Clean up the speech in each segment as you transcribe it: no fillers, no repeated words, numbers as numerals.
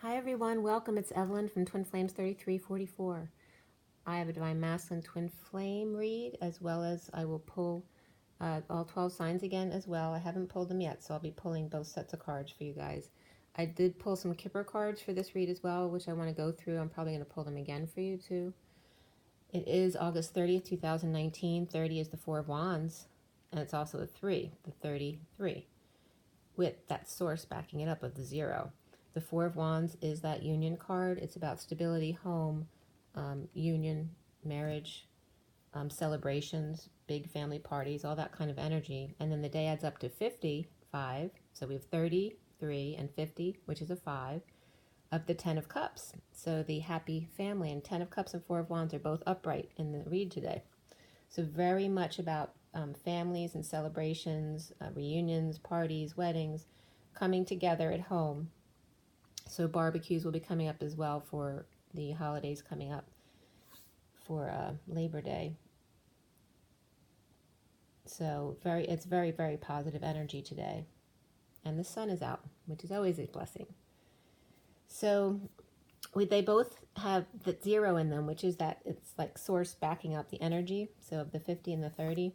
Hi everyone, welcome. It's Evelyn from Twin Flames 3344. I have a Divine Masculine Twin Flame read, as well as I will pull all 12 signs again as well. I haven't pulled them yet, so I'll be pulling both sets of cards for you guys. I did pull some Kipper cards for this read as well, which I want to go through. I'm probably going to pull them again for you too. It is August 30th, 2019. 30 is the Four of Wands, and it's also a 3, the 33, with that source backing it up of the 0. The Four of Wands is that union card. It's about stability, home, union, marriage, celebrations, big family parties, all that kind of energy. And then the day adds up to 55. So we have 33 and 50, which is a 5, up the 10 of Cups. So the happy family, and 10 of Cups and 4 of Wands are both upright in the read today. So very much about families and celebrations, reunions, parties, weddings, coming together at home. So barbecues will be coming up as well for the holidays coming up for Labor Day. So it's very, very positive energy today. And the sun is out, which is always a blessing. So they both have the 0 in them, which is that it's like source backing up the energy. So of the 50 and the 30.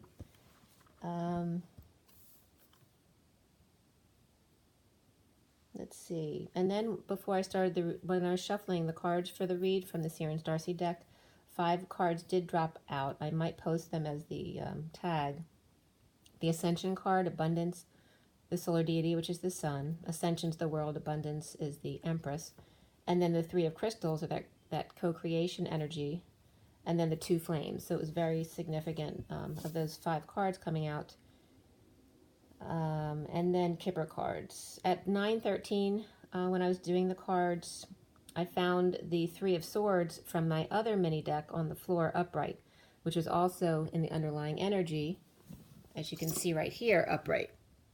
Let's see. And then before I started, when I was shuffling the cards for the read from the Sirius Darcy deck, 5 cards did drop out. I might post them as the tag. The Ascension card, Abundance, the Solar Deity, which is the Sun. Ascension's the World, Abundance is the Empress. And then the 3 of Crystals are that co-creation energy. And then the 2 Flames. So it was very significant of those 5 cards coming out. And then Kipper cards. At 9:13, when I was doing the cards, I found the 3 of Swords from my other mini deck on the floor upright, which was also in the underlying energy, as you can see right here, upright.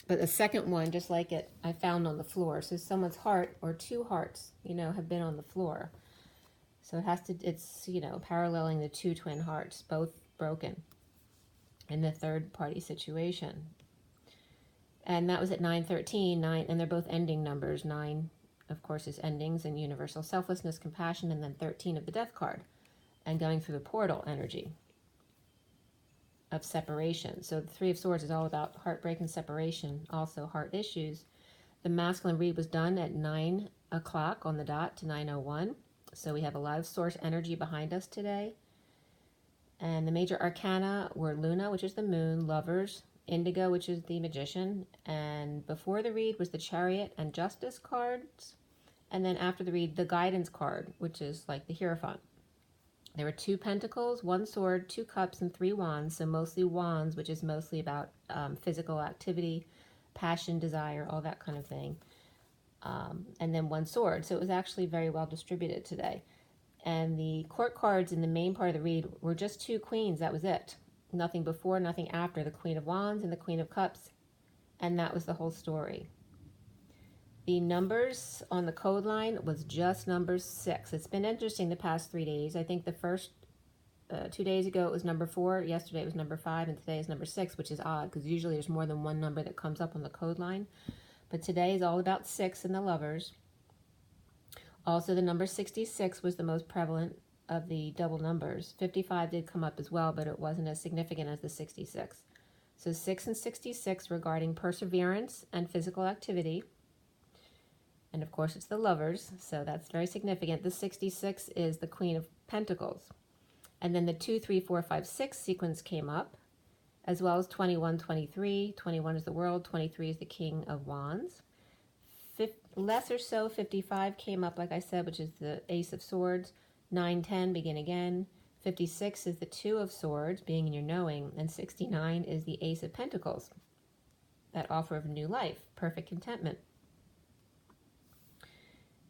But the second one, just like it, I found on the floor. So someone's heart, or 2 hearts, have been on the floor. So it's, paralleling the 2 twin hearts, both broken in the third party situation. And that was at 9:13, and they're both ending numbers. 9, of course, is endings and universal selflessness, compassion, and then 13 of the death card, and going through the portal energy of separation. So the 3 of Swords is all about heartbreak and separation, also heart issues. The masculine read was done at 9 o'clock on the dot to 9:01. So we have a lot of source energy behind us today. And the major arcana were Luna, which is the moon, Lovers, Indigo, which is the Magician, and before the read was the Chariot and Justice cards, and then after the read, the Guidance card, which is like the Hierophant. There were 2 Pentacles, 1 Sword, 2 Cups, and 3 Wands, so mostly Wands, which is mostly about physical activity, passion, desire, all that kind of thing, and then 1 Sword, so it was actually very well distributed today. And the Court cards in the main part of the read were just 2 Queens, that was it. Nothing before, nothing after. The Queen of Wands and the Queen of Cups. And that was the whole story. The numbers on the code line was just number 6. It's been interesting the past 3 days. I think the first 2 days ago it was number 4. Yesterday it was number 5. And today is number 6, which is odd because usually there's more than one number that comes up on the code line. But today is all about 6 and the Lovers. Also, the number 66 was the most prevalent of the double numbers. 55 did come up as well, but it wasn't as significant as the 66. So 6 and 66 regarding perseverance and physical activity. And of course it's the Lovers, so that's very significant. The 66 is the Queen of Pentacles. And then the 2, 3, 4, 5, 6 sequence came up, as well as 21, 23. 21 is the World, 23 is the King of Wands. Less or so, 55 came up, like I said, which is the Ace of Swords. 9, 10, begin again. 56 is the 2 of Swords, being in your knowing. And 69 is the Ace of Pentacles, that offer of new life, perfect contentment.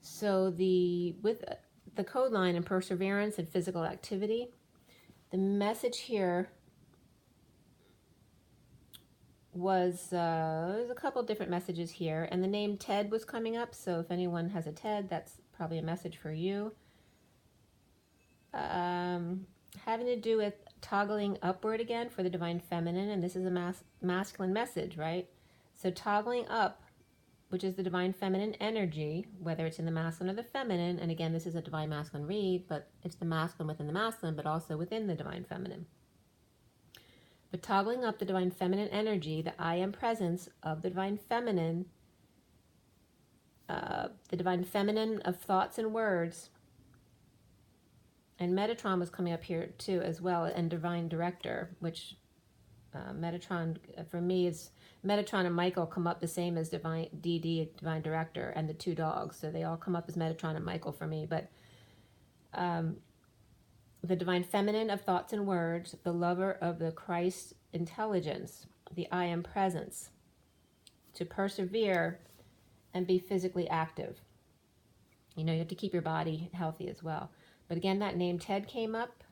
So with the code line and perseverance and physical activity, the message here was, there's a couple different messages here. And the name Ted was coming up, so if anyone has a Ted, that's probably a message for you. Having to do with toggling upward again for the divine feminine, and this is a masculine message, right? So toggling up which is the divine feminine energy, whether it's in the masculine or the feminine. And again, this is a divine masculine read, but it's the masculine within the masculine, but also within the divine feminine. But toggling up the divine feminine energy, the I am presence of the divine feminine of thoughts and words, and Metatron was coming up here too as well, and divine director, which Metatron for me is Metatron and Michael come up the same as divine DD, divine director, and the two dogs, so they all come up as Metatron and Michael for me. But the divine feminine of thoughts and words, the lover of the Christ intelligence, the I am presence, to persevere and be physically active. You know, you have to keep your body healthy as well. But again, that name Ted came up.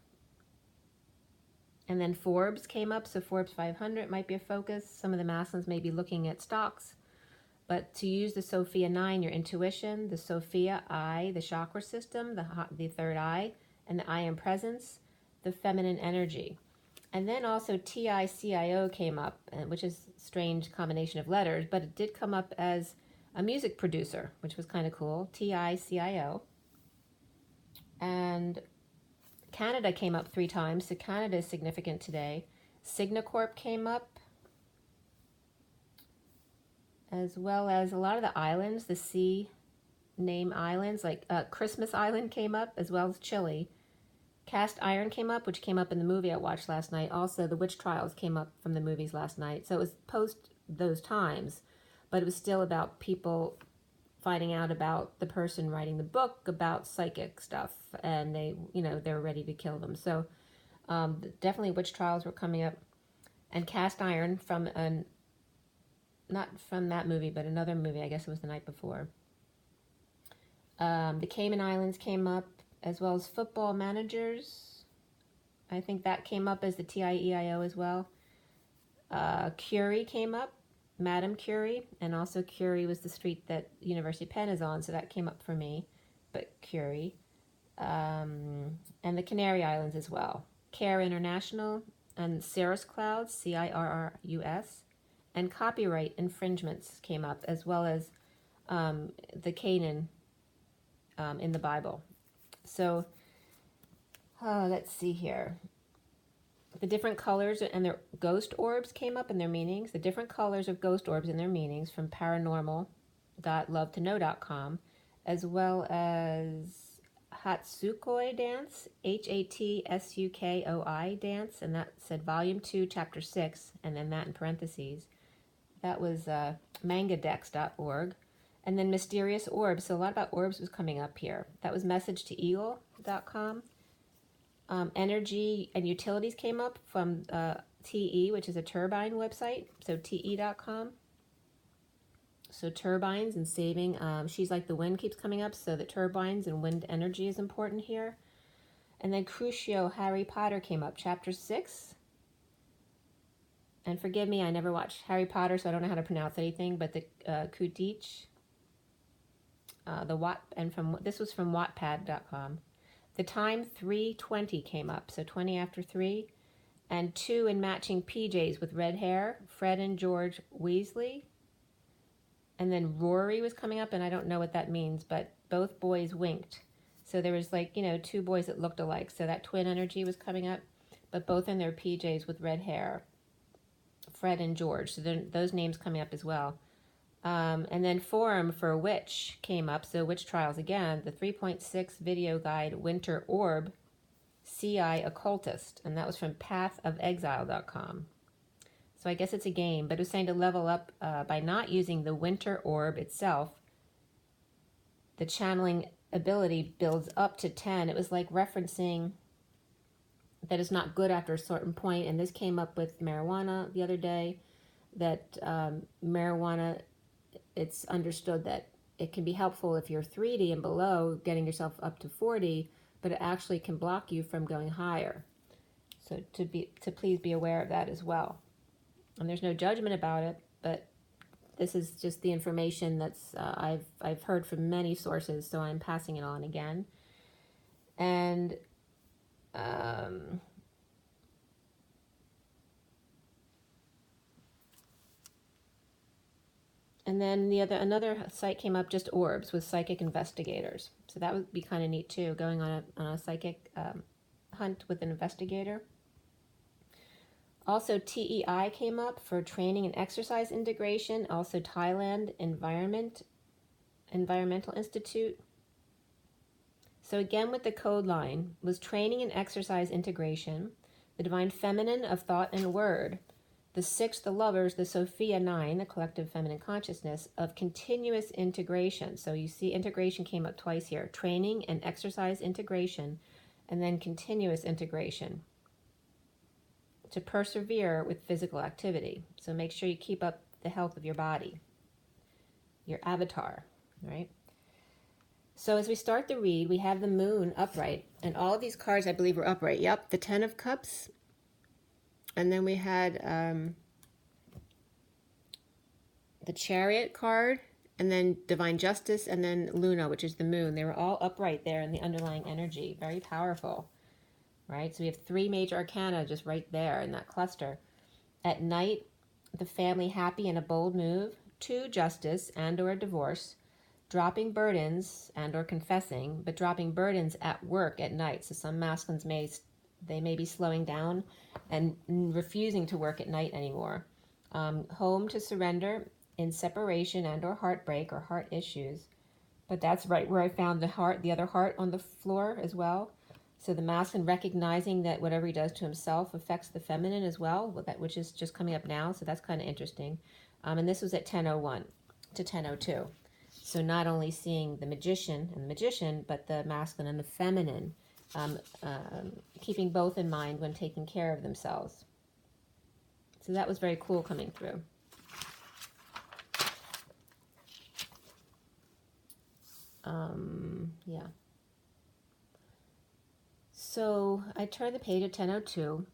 And then Forbes came up. So Forbes 500 might be a focus. Some of the masculines may be looking at stocks. But to use the Sophia 9, your intuition, the Sophia I, the chakra system, the third eye, and the I am presence, the feminine energy. And then also TICIO came up, which is a strange combination of letters, but it did come up as a music producer, which was kind of cool, TICIO. And Canada came up 3 times, so Canada is significant today. Signacorp came up, as well as a lot of the islands, the sea name islands, like Christmas Island came up, as well as Chile. Cast Iron came up, which came up in the movie I watched last night. Also, the witch trials came up from the movies last night. So it was post those times, but it was still about people finding out about the person writing the book about psychic stuff, and they were ready to kill them. So definitely witch trials were coming up. And Cast Iron from not from that movie, but another movie, I guess it was the night before. The Cayman Islands came up, as well as football managers. I think that came up as the TIEIO as well. Curie came up, Madame Curie, and also Curie was the street that University Penn is on, so that came up for me, but Curie. And the Canary Islands as well. Care International and Cirrus Clouds, CIRRUS, and copyright infringements came up, as well as the Canaan in the Bible. So, let's see here. The different colors and their ghost orbs came up in their meanings. The different colors of ghost orbs and their meanings from paranormal.lovetoknow.com, as well as Hatsukoi dance, HATSUKOI dance, and that said Volume 2, Chapter 6, and then that in parentheses. That was mangadex.org. And then Mysterious Orbs. So a lot about orbs was coming up here. That was messagetoeagle.com. Energy and utilities came up from TE, which is a turbine website. So TE.com. So turbines and saving. She's Like the Wind keeps coming up. So the turbines and wind energy is important here. And then Crucio Harry Potter came up. Chapter 6. And forgive me, I never watched Harry Potter, so I don't know how to pronounce anything. But the Kudich. This was from Wattpad.com. The time 3:20 came up, so 20 after 3, and 2 in matching PJs with red hair, Fred and George Weasley, and then Rory was coming up, and I don't know what that means, but both boys winked. So there was 2 boys that looked alike, so that twin energy was coming up, but both in their PJs with red hair, Fred and George. So those names coming up as well. And then Forum for Witch came up, so Witch Trials again, the 3.6 video guide Winter Orb, CI Occultist, and that was from pathofexile.com. So I guess it's a game, but it was saying to level up by not using the Winter Orb itself. The channeling ability builds up to 10. It was like referencing that it's not good after a certain point, and this came up with marijuana the other day, that marijuana, it's understood that it can be helpful if you're 3D and below, getting yourself up to 40, but it actually can block you from going higher. So to please be aware of that as well. And there's no judgment about it, but this is just the information that's I've heard from many sources, so I'm passing it on again. And And then another site came up, just orbs with psychic investigators. So that would be kind of neat too, going on a psychic hunt with an investigator. Also, TEI came up for training and exercise integration. Also, Thailand Environmental Institute. So again, with the code line, was training and exercise integration, the divine feminine of thought and word, the 6, the lovers, the Sophia 9, the collective feminine consciousness of continuous integration. So you see integration came up twice here, training and exercise integration, and then continuous integration, to persevere with physical activity. So make sure you keep up the health of your body, your avatar, right? So as we start the read, we have the moon upright, and all of these cards I believe were upright. Yep, the 10 of Cups, and then we had the Chariot card, and then Divine Justice, and then Luna, which is the moon. They were all upright there in the underlying energy. Very powerful, right? So we have 3 major arcana just right there in that cluster. At night, the family happy in a bold move, 2, Justice and or divorce, dropping burdens and or confessing, but dropping burdens at work at night. So some masculines may be slowing down and refusing to work at night anymore. Home to surrender in separation and or heartbreak or heart issues. But that's right where I found the other heart on the floor as well. So the masculine recognizing that whatever he does to himself affects the feminine as well, which is just coming up now. So that's kind of interesting. And this was at 10:01 to 10:02. So not only seeing the magician and the magician, but the masculine and the feminine, keeping both in mind when taking care of themselves. So that was very cool coming through. Yeah. So I turned the page at 10:02.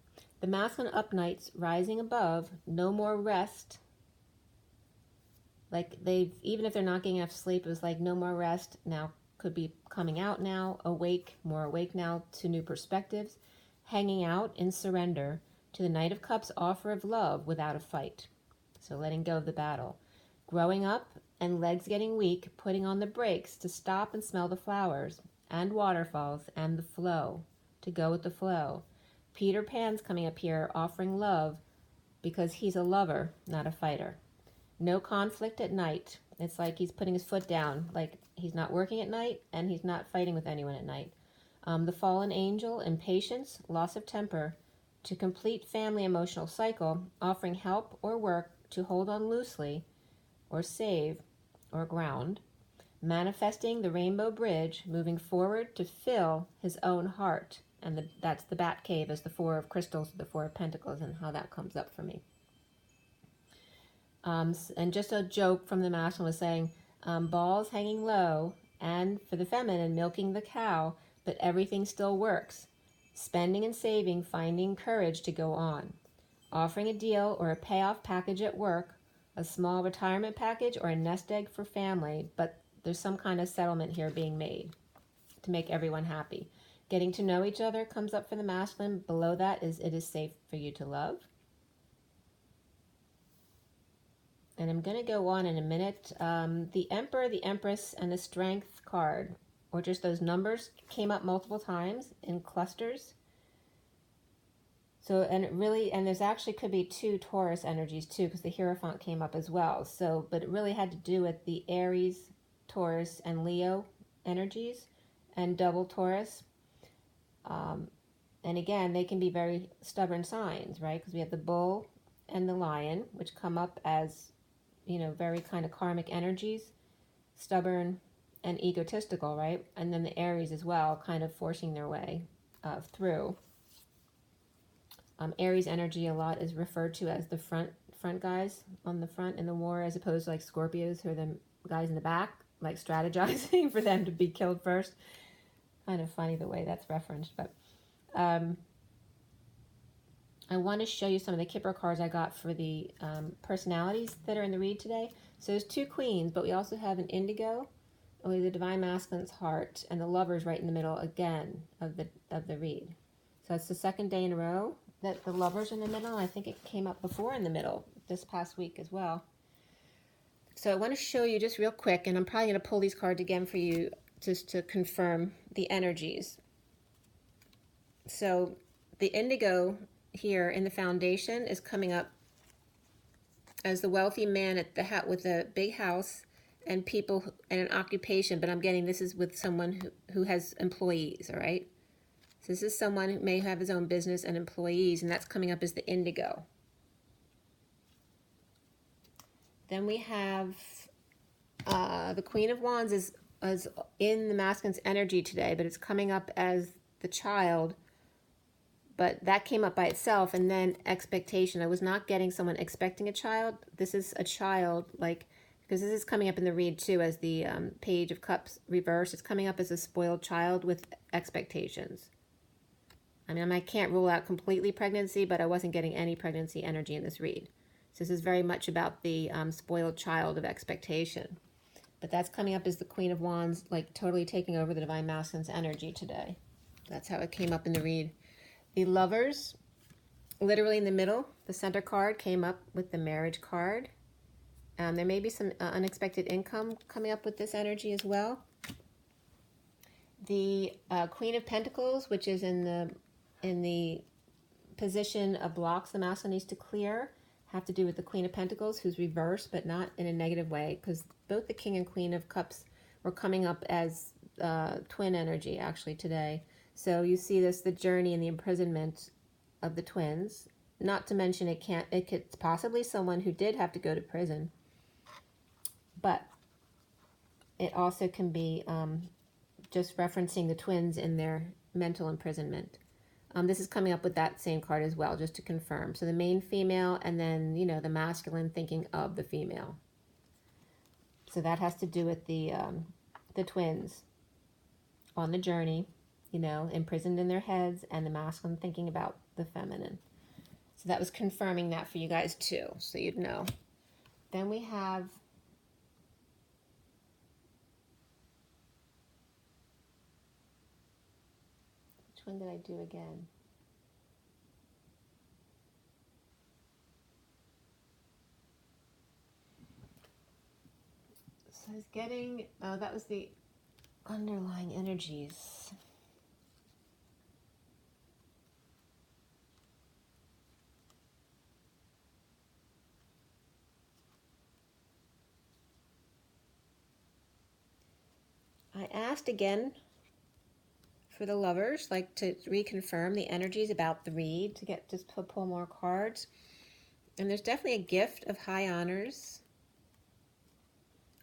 The masculine up nights rising above, no more rest. Like even if they're not getting enough sleep, it was like no more rest. Now could be coming out now, awake, more awake now to new perspectives, hanging out in surrender to the Knight of Cups offer of love without a fight. So letting go of the battle. Growing up and legs getting weak, putting on the brakes to stop and smell the flowers and waterfalls and the flow, to go with the flow. Peter Pan's coming up here offering love because he's a lover, not a fighter. No conflict at night. It's like he's putting his foot down, like he's not working at night and he's not fighting with anyone at night. The fallen angel, impatience, loss of temper, to complete family emotional cycle, offering help or work to hold on loosely or save or ground. Manifesting the rainbow bridge, moving forward to fill his own heart. And that's the bat cave as the 4 of crystals, the 4 of pentacles, and how that comes up for me. And just a joke from the masculine was saying, balls hanging low, and for the feminine, milking the cow, but everything still works. Spending and saving, finding courage to go on. Offering a deal or a payoff package at work, a small retirement package or a nest egg for family, but there's some kind of settlement here being made to make everyone happy. Getting to know each other comes up for the masculine. Below that is it is safe for you to love. And I'm going to go on in a minute. The Emperor, the Empress, and the Strength card, or just those numbers, came up multiple times in clusters. So, and there's actually could be 2 Taurus energies too, because the Hierophant came up as well. So, but it really had to do with the Aries, Taurus, and Leo energies, and double Taurus. And again, they can be very stubborn signs, right? Because we have the Bull and the Lion, which come up as, very kind of karmic energies, stubborn and egotistical, right? And then the Aries as well, kind of forcing their way through. Aries energy a lot is referred to as the front guys on the front in the war, as opposed to like Scorpios, who are the guys in the back, like strategizing for them to be killed first. Kind of funny the way that's referenced, but I want to show you some of the Kipper cards I got for the personalities that are in the read today. So there's 2 queens, but we also have an indigo, with the divine masculine's heart, and the lovers right in the middle again of the read. So it's the 2nd day in a row that the lovers are in the middle. I think it came up before in the middle this past week as well. So I want to show you just real quick, and I'm probably going to pull these cards again for you just to confirm the energies. So the indigo here in the foundation is coming up as the wealthy man at the with a big house and people and an occupation, but I'm getting this is with someone who has employees, all right? So this is someone who may have his own business and employees, and that's coming up as the indigo. Then we have the Queen of Wands is in the masculine's energy today, but it's coming up as the child. But that came up by itself, and then expectation. I was not getting someone expecting a child. This is a child, like, because this is coming up in the read too as the Page of Cups reverse. It's coming up as a spoiled child with expectations. I mean, I can't rule out completely pregnancy, but I wasn't getting any pregnancy energy in this read. So this is very much about the spoiled child of expectation. But that's coming up as the Queen of Wands, like totally taking over the Divine Masculine's energy today. That's how it came up in the read. The Lovers, literally in the middle, the center card came up with the Marriage card. There may be some unexpected income coming up with this energy as well. The Queen of Pentacles, which is in the position of blocks the masculine needs to clear, have to do with the Queen of Pentacles, who's reversed, but not in a negative way, because both the King and Queen of Cups were coming up as twin energy actually today. So you see this, the journey and the imprisonment of the twins. Not to mention it could possibly someone who did have to go to prison. But it also can be just referencing the twins in their mental imprisonment. This is coming up with that same card as well, just to confirm. So the main female, and then, you know, the masculine thinking of the female. So that has to do with the twins on the journey, you know, imprisoned in their heads, and the masculine thinking about the feminine. So that was confirming that for you guys too, so you'd know. Then we have which one did I do again? So I was getting, oh, that was the underlying energies. I asked again for the Lovers, like to reconfirm the energies about the read, to get just pull more cards. And there's definitely a gift of high honors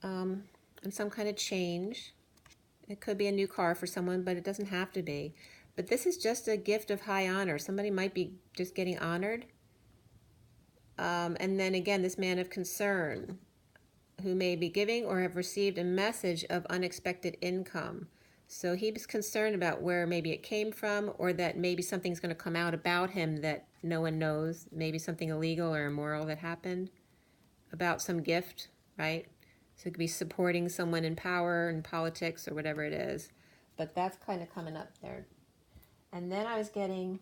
and some kind of change. It could be a new car for someone, but it doesn't have to be. But this is just a gift of high honor. Somebody might be just getting honored. And then again, this man of concern who may be giving or have received a message of unexpected income. So he was concerned about where maybe it came from, or that maybe something's going to come out about him that no one knows, maybe something illegal or immoral that happened about some gift, right? So it could be supporting someone in power and politics or whatever it is. But that's kind of coming up there. And then I was getting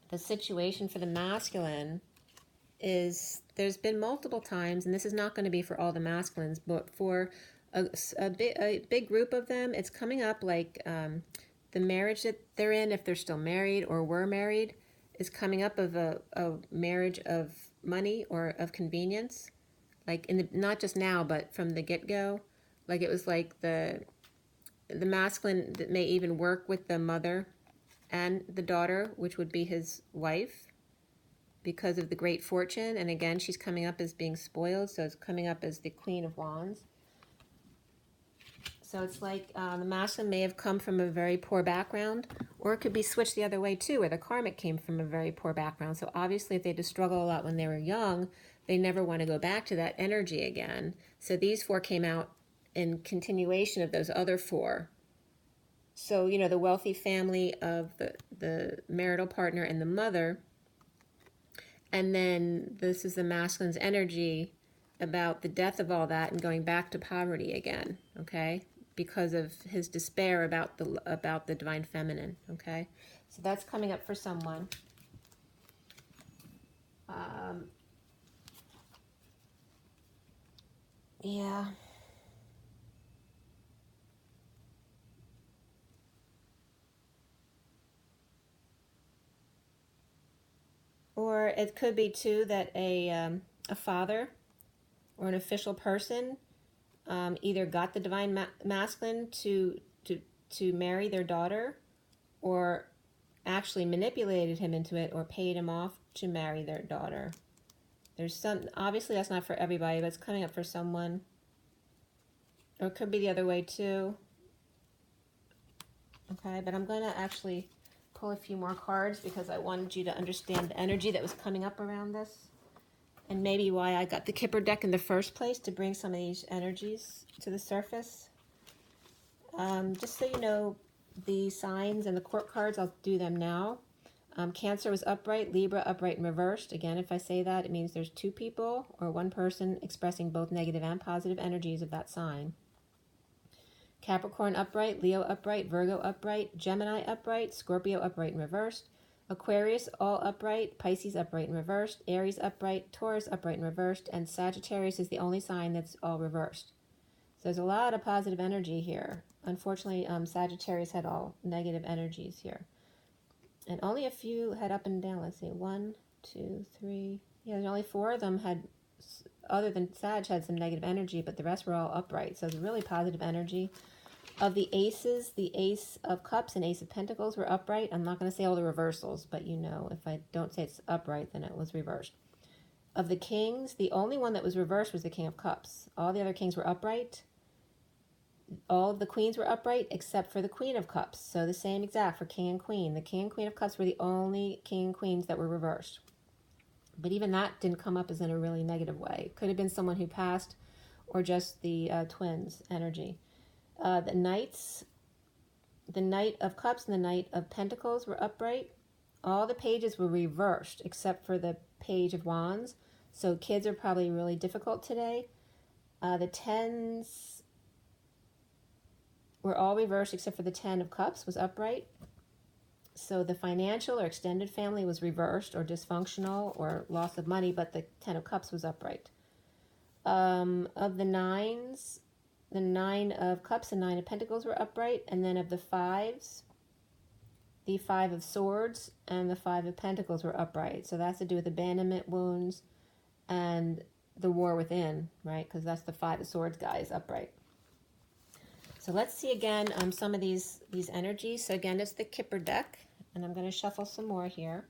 the situation for the masculine is there's been multiple times, and this is not going to be for all the masculines, but for a big group of them, it's coming up like the marriage that they're in, if they're still married or were married, is coming up of a marriage of money or of convenience, like in the, not just now, but from the get-go. Like it was like the masculine that may even work with the mother and the daughter, which would be his wife, because of the great fortune. And again, she's coming up as being spoiled, so it's coming up as the Queen of Wands. So it's like the masculine may have come from a very poor background, or it could be switched the other way too, where the karmic came from a very poor background. So obviously if they had to struggle a lot when they were young, they never want to go back to that energy again. So these four came out in continuation of those other four. So, you know, the wealthy family of the marital partner and the mother. And then this is the masculine's energy about the death of all that and going back to poverty again, okay? Because of his despair about the divine feminine, okay? So that's coming up for someone. Yeah. Or it could be too that a father or an official person either got the divine masculine to marry their daughter, or actually manipulated him into it, or paid him off to marry their daughter. There's some, obviously that's not for everybody, but it's coming up for someone. Or it could be the other way too. Okay, but I'm going to actually pull a few more cards because I wanted you to understand the energy that was coming up around this. And maybe why I got the Kipper deck in the first place, to bring some of these energies to the surface. Just so you know, the signs and the court cards, I'll do them now. Cancer was upright, Libra upright and reversed. Again, if I say that, it means there's two people or one person expressing both negative and positive energies of that sign. Capricorn upright, Leo upright, Virgo upright, Gemini upright, Scorpio upright and reversed, Aquarius all upright, Pisces upright and reversed, Aries upright, Taurus upright and reversed, and Sagittarius is the only sign that's all reversed. So there's a lot of positive energy here. Unfortunately, Sagittarius had all negative energies here. And only a few had up and down. Let's see, 1, 2, 3. Yeah, there's only 4 of them had, other than Sag, had some negative energy, but the rest were all upright. So it's really positive energy. Of the aces, the Ace of Cups and Ace of Pentacles were upright. I'm not going to say all the reversals, but you know, if I don't say it's upright, then it was reversed. Of the kings, the only one that was reversed was the King of Cups. All the other kings were upright. All of the queens were upright except for the Queen of Cups. So the same exact for King and Queen. The King and Queen of Cups were the only King and Queens that were reversed. But even that didn't come up as in a really negative way. It could have been someone who passed, or just the twins energy. The Knights, the Knight of Cups and the Knight of Pentacles were upright. All the pages were reversed except for the Page of Wands. So kids are probably really difficult today. The Tens were all reversed except for the Ten of Cups was upright. So the financial or extended family was reversed or dysfunctional or loss of money, but the Ten of Cups was upright. Of the nines, the Nine of Cups and Nine of Pentacles were upright. And then of the fives, the Five of Swords and the Five of Pentacles were upright. So that's to do with abandonment wounds and the war within, right? Because that's the Five of Swords guy is upright. So let's see again some of these energies. So again, it's the Kipper deck, and I'm going to shuffle some more here.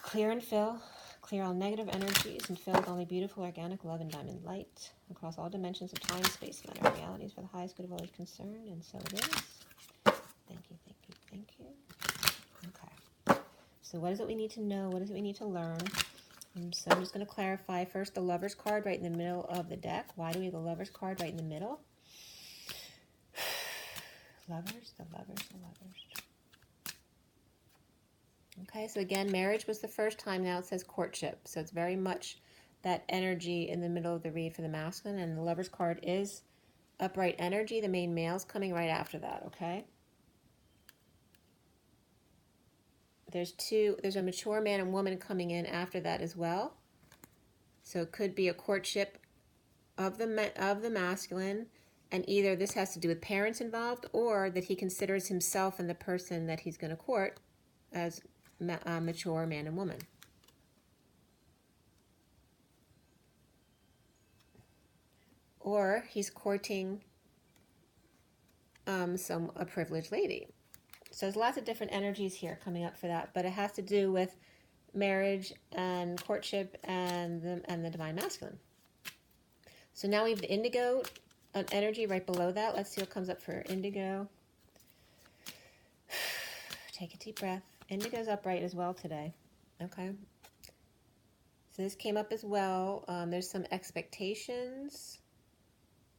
Clear and fill. Clear all negative energies and fill with only beautiful, organic love and diamond light across all dimensions of time, space, matter, and realities for the highest good of all is concerned, and so it is. Thank you, thank you, thank you. Okay. So what is it we need to know? What is it we need to learn? So I'm just going to clarify first the Lover's card right in the middle of the deck. Why do we have the Lover's card right in the middle? Lovers, the lovers, the lovers. Okay, so again, marriage was the first time. Now it says courtship. So it's very much that energy in the middle of the read for the masculine. And the Lover's card is upright energy. The main male's coming right after that, okay? There's a mature man and woman coming in after that as well. So it could be a courtship of the masculine. And either this has to do with parents involved, or that he considers himself and the person that he's going to court as mature man and woman. Or he's courting a privileged lady. So there's lots of different energies here coming up for that, but it has to do with marriage and courtship and the divine masculine. So now we have the indigo energy right below that. Let's see what comes up for indigo. Take a deep breath. Indigo's upright as well today. Okay. So this came up as well. There's some expectations.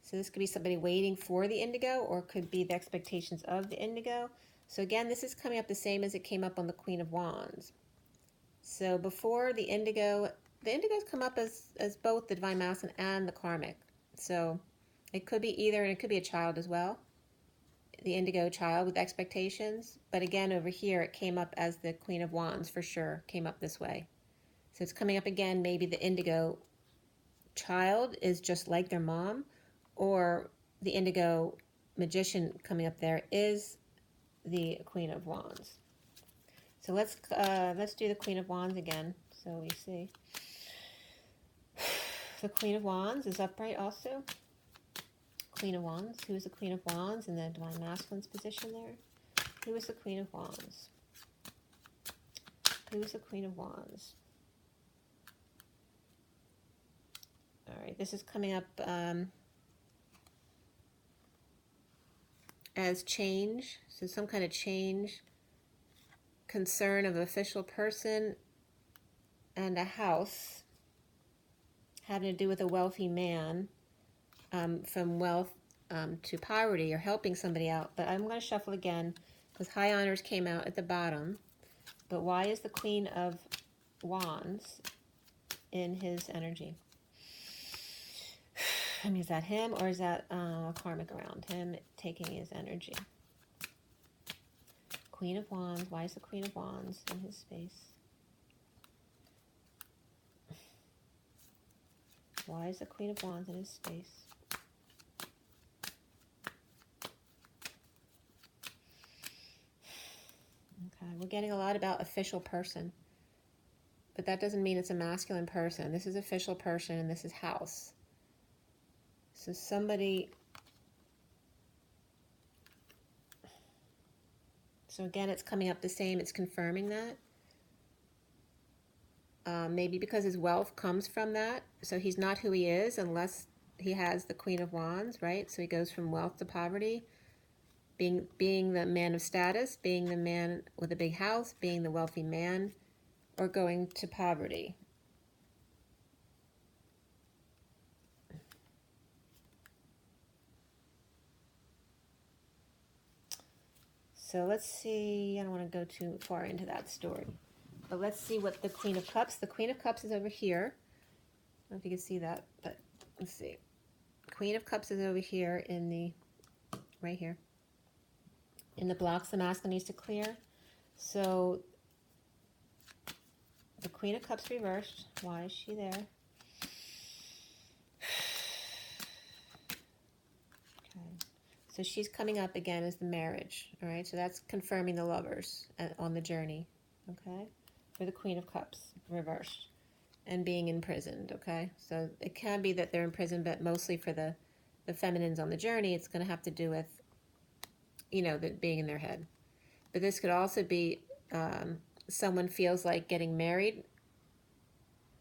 So this could be somebody waiting for the indigo, or could be the expectations of the indigo. So again, this is coming up the same as it came up on the Queen of Wands. So before the indigo's come up as both the divine masculine and the karmic. So it could be either, and it could be a child as well. The indigo child with expectations. But again, over here, it came up as the Queen of Wands for sure. Came up this way. So it's coming up again, maybe the indigo child is just like their mom, or the indigo magician coming up there is the Queen of Wands. So let's do the Queen of Wands again, so we see. The Queen of Wands is upright also. Queen of Wands. Who is the Queen of Wands in the Divine Masculine's position there? Who is the Queen of Wands? Who is the Queen of Wands? All right, this is coming up as change. So some kind of change, concern of official person, and a house having to do with a wealthy man, from wealth to poverty, or helping somebody out. But I'm going to shuffle again because high honors came out at the bottom. But why is the Queen of Wands in his energy? I mean, is that him, or is that karmic around him taking his energy? Queen of Wands. Why is the Queen of Wands in his space? Why is the Queen of Wands in his space? Okay, we're getting a lot about official person. But that doesn't mean it's a masculine person. This is official person, and this is house. So somebody... So again, it's coming up the same. It's confirming that. Maybe because his wealth comes from that. So he's not who he is unless he has the Queen of Wands, right? So he goes from wealth to poverty. Being the man of status, being the man with a big house, being the wealthy man, or going to poverty. So let's see, I don't want to go too far into that story. But let's see what the Queen of Cups, the Queen of Cups is over here. I don't know if you can see that, but let's see. Queen of Cups is over here in the, right here. In the blocks the masculine needs to clear. So the Queen of Cups reversed. Why is she there? Okay. So she's coming up again as the marriage. All right. So that's confirming the lovers on the journey. Okay. For the Queen of Cups reversed. And being imprisoned. Okay. So it can be that they're imprisoned, but mostly for the feminines on the journey, it's going to have to do with, you know, that being in their head. But this could also be someone feels like getting married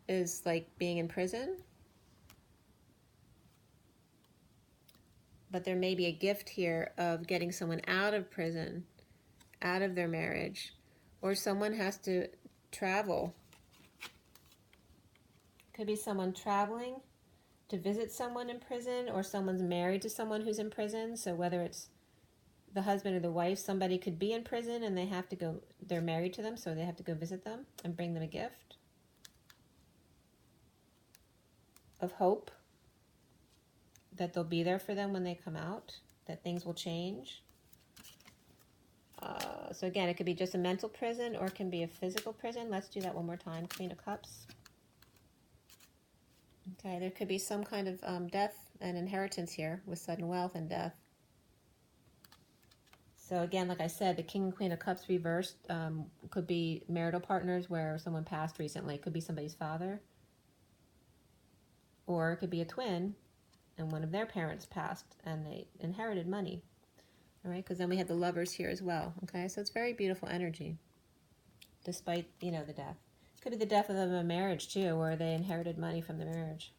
is like being in prison. But there may be a gift here of getting someone out of prison, out of their marriage, or someone has to travel. Could be someone traveling to visit someone in prison, or someone's married to someone who's in prison. So whether it's the husband or the wife, somebody could be in prison and they have to go, they're married to them, so they have to go visit them and bring them a gift of hope that they'll be there for them when they come out, that things will change. So again, it could be just a mental prison, or it can be a physical prison. Let's do that one more time. Queen of Cups. Okay, there could be some kind of death and inheritance here with sudden wealth and death. So again, like I said, the King and Queen of Cups reversed could be marital partners where someone passed recently. It could be somebody's father. Or it could be a twin and one of their parents passed and they inherited money. All right, because then we had the lovers here as well. Okay, so it's very beautiful energy despite, you know, the death. It could be the death of a marriage too, where they inherited money from the marriage.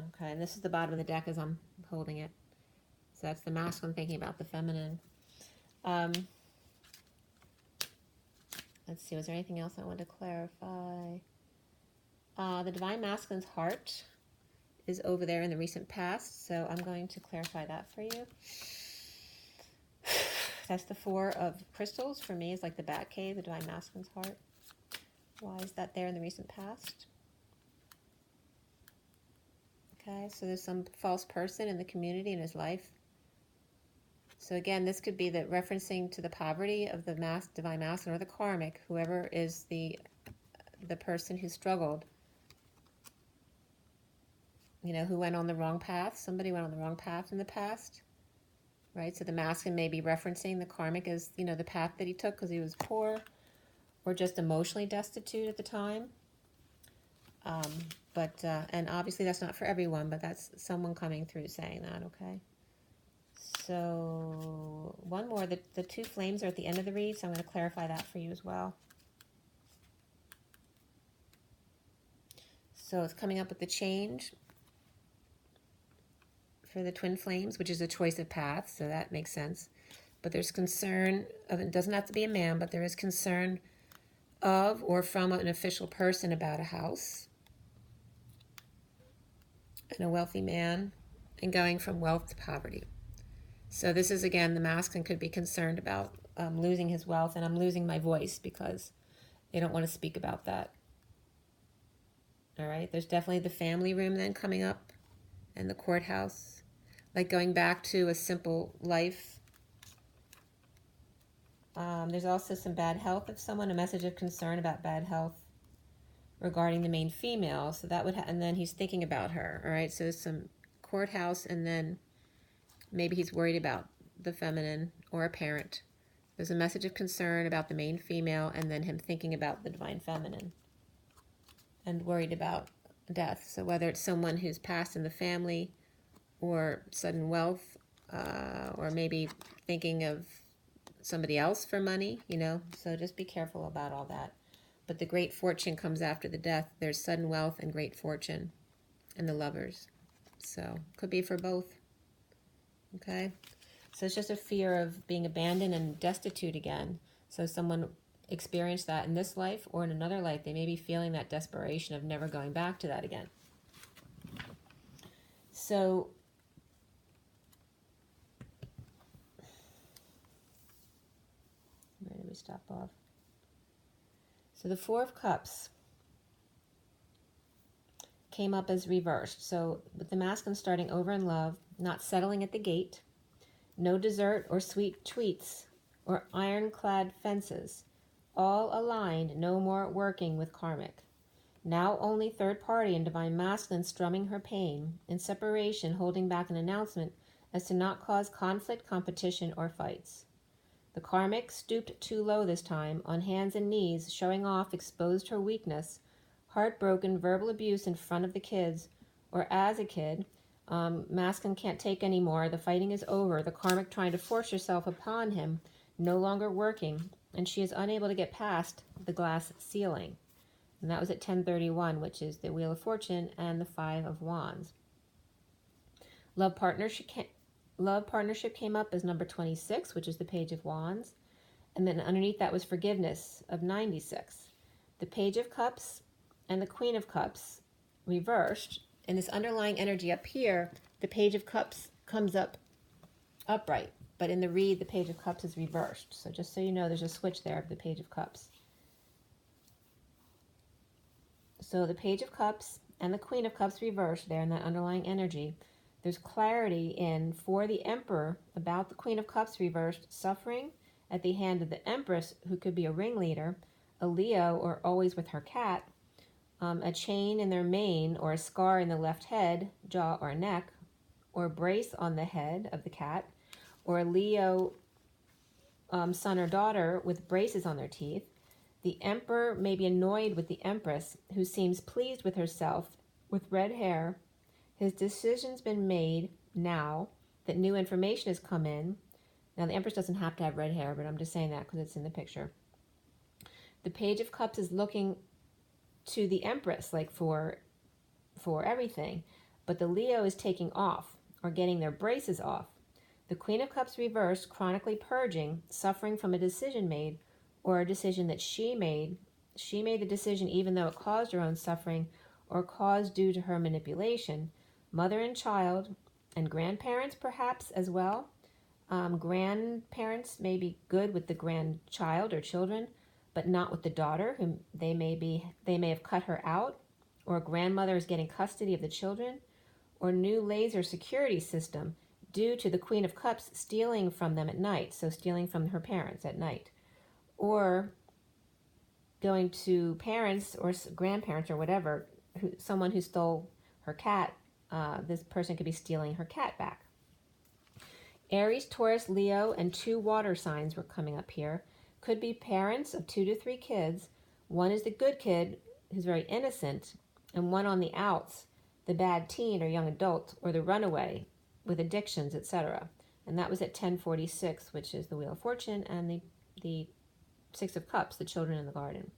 Okay, and this is the bottom of the deck as I'm holding it. So that's the masculine thinking about the feminine. Let's see, was there anything else I wanted to clarify? The Divine Masculine's heart is over there in the recent past, so I'm going to clarify that for you. That's the Four of Crystals. For me, it's like the Bat Cave, the Divine Masculine's heart. Why is that there in the recent past? Okay, so there's some false person in the community in his life So again, this could be the referencing to the poverty of the divine masculine or the karmic, whoever is the person who struggled, you know, who went on the wrong path. Somebody went on the wrong path in the past, right? So the masculine may be referencing the karmic as, you know, the path that he took because he was poor or just emotionally destitute at the time. And obviously that's not for everyone, but that's someone coming through saying that, okay? So one more, the two flames are at the end of the read, so I'm going to clarify that for you as well. So it's coming up with the change for the twin flames, which is a choice of path, so that makes sense. But there's concern of, it doesn't have to be a man, but there is concern of or from an official person about a house and a wealthy man, and going from wealth to poverty. So this is, again, the masculine could be concerned about losing his wealth, and I'm losing my voice because they don't want to speak about that. All right, there's definitely the family room then coming up, and the courthouse, like going back to a simple life. There's also some bad health of someone, a message of concern about bad health regarding the main female. So that would, and then he's thinking about her. All right, so some courthouse, and then maybe he's worried about the feminine or a parent. There's a message of concern about the main female, and then him thinking about the divine feminine and worried about death. So whether it's someone who's passed in the family or sudden wealth, or maybe thinking of somebody else for money, you know, so just be careful about all that. But the great fortune comes after the death. There's sudden wealth and great fortune and the lovers. So could be for both. Okay, so it's just a fear of being abandoned and destitute again. So someone experienced that in this life or in another life. They may be feeling that desperation of never going back to that again. So where did we stop off? So the Four of Cups came up as reversed. So with the masculine starting over in love, not settling at the gate, no dessert or sweet treats or ironclad fences, all aligned, no more working with karmic. Now only third party and divine masculine strumming her pain, in separation holding back an announcement as to not cause conflict, competition, or fights. The karmic stooped too low this time, on hands and knees, showing off, exposed her weakness, heartbroken verbal abuse in front of the kids, or as a kid. Masculine can't take anymore, the fighting is over, the karmic trying to force herself upon him, no longer working, and she is unable to get past the glass ceiling. And that was at 10:31, which is the Wheel of Fortune and the Five of Wands. Love partnership came up as number 26, which is the Page of Wands. And then underneath that was forgiveness of 96. The Page of Cups and the Queen of Cups reversed. And this underlying energy up here, the Page of Cups comes up upright. But in the read, the Page of Cups is reversed. So just so you know, there's a switch there of the Page of Cups. So the Page of Cups and the Queen of Cups reversed there in that underlying energy. There's clarity in, for the Emperor, about the Queen of Cups reversed, suffering at the hand of the Empress, who could be a ringleader, a Leo, or always with her cat, a chain in their mane, or a scar in the left head, jaw, or neck, or a brace on the head of the cat, or a Leo son or daughter with braces on their teeth. The Emperor may be annoyed with the Empress, who seems pleased with herself, with red hair. His decision's been made now that new information has come in. Now, the Empress doesn't have to have red hair, but I'm just saying that because it's in the picture. The Page of Cups is looking to the Empress, like for everything, but the Leo is taking off or getting their braces off. The Queen of Cups reversed, chronically purging, suffering from a decision made, or a decision that she made. She made the decision even though it caused her own suffering or caused due to her manipulation. Mother and child, and grandparents perhaps as well. Grandparents may be good with the grandchild or children, but not with the daughter, whom they may have cut her out, or a grandmother is getting custody of the children, or new laser security system due to the Queen of Cups stealing from them at night, so stealing from her parents at night, or going to parents or grandparents or whatever, someone who stole her cat. This person could be stealing her cat back. Aries, Taurus, Leo, and 2 water signs were coming up here. Could be parents of 2 to 3 kids. One is the good kid who's very innocent, and one on the outs, the bad teen or young adult, or the runaway with addictions, etc. And that was at 1046, which is the Wheel of Fortune, and the 6 of Cups, the children in the garden.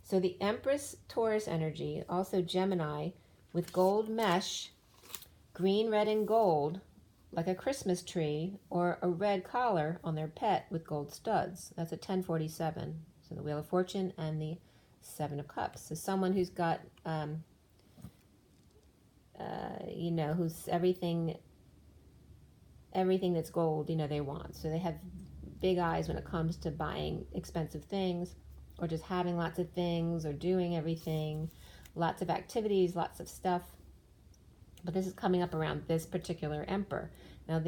So the Empress Taurus energy, also Gemini, with gold mesh, green, red, and gold, like a Christmas tree, or a red collar on their pet with gold studs. That's a 1047. So the Wheel of Fortune and the 7 of Cups. So someone who's got, who's everything that's gold, they want. So they have big eyes when it comes to buying expensive things, or just having lots of things, or doing everything, lots of activities, lots of stuff. But this is coming up around this particular emperor. Now,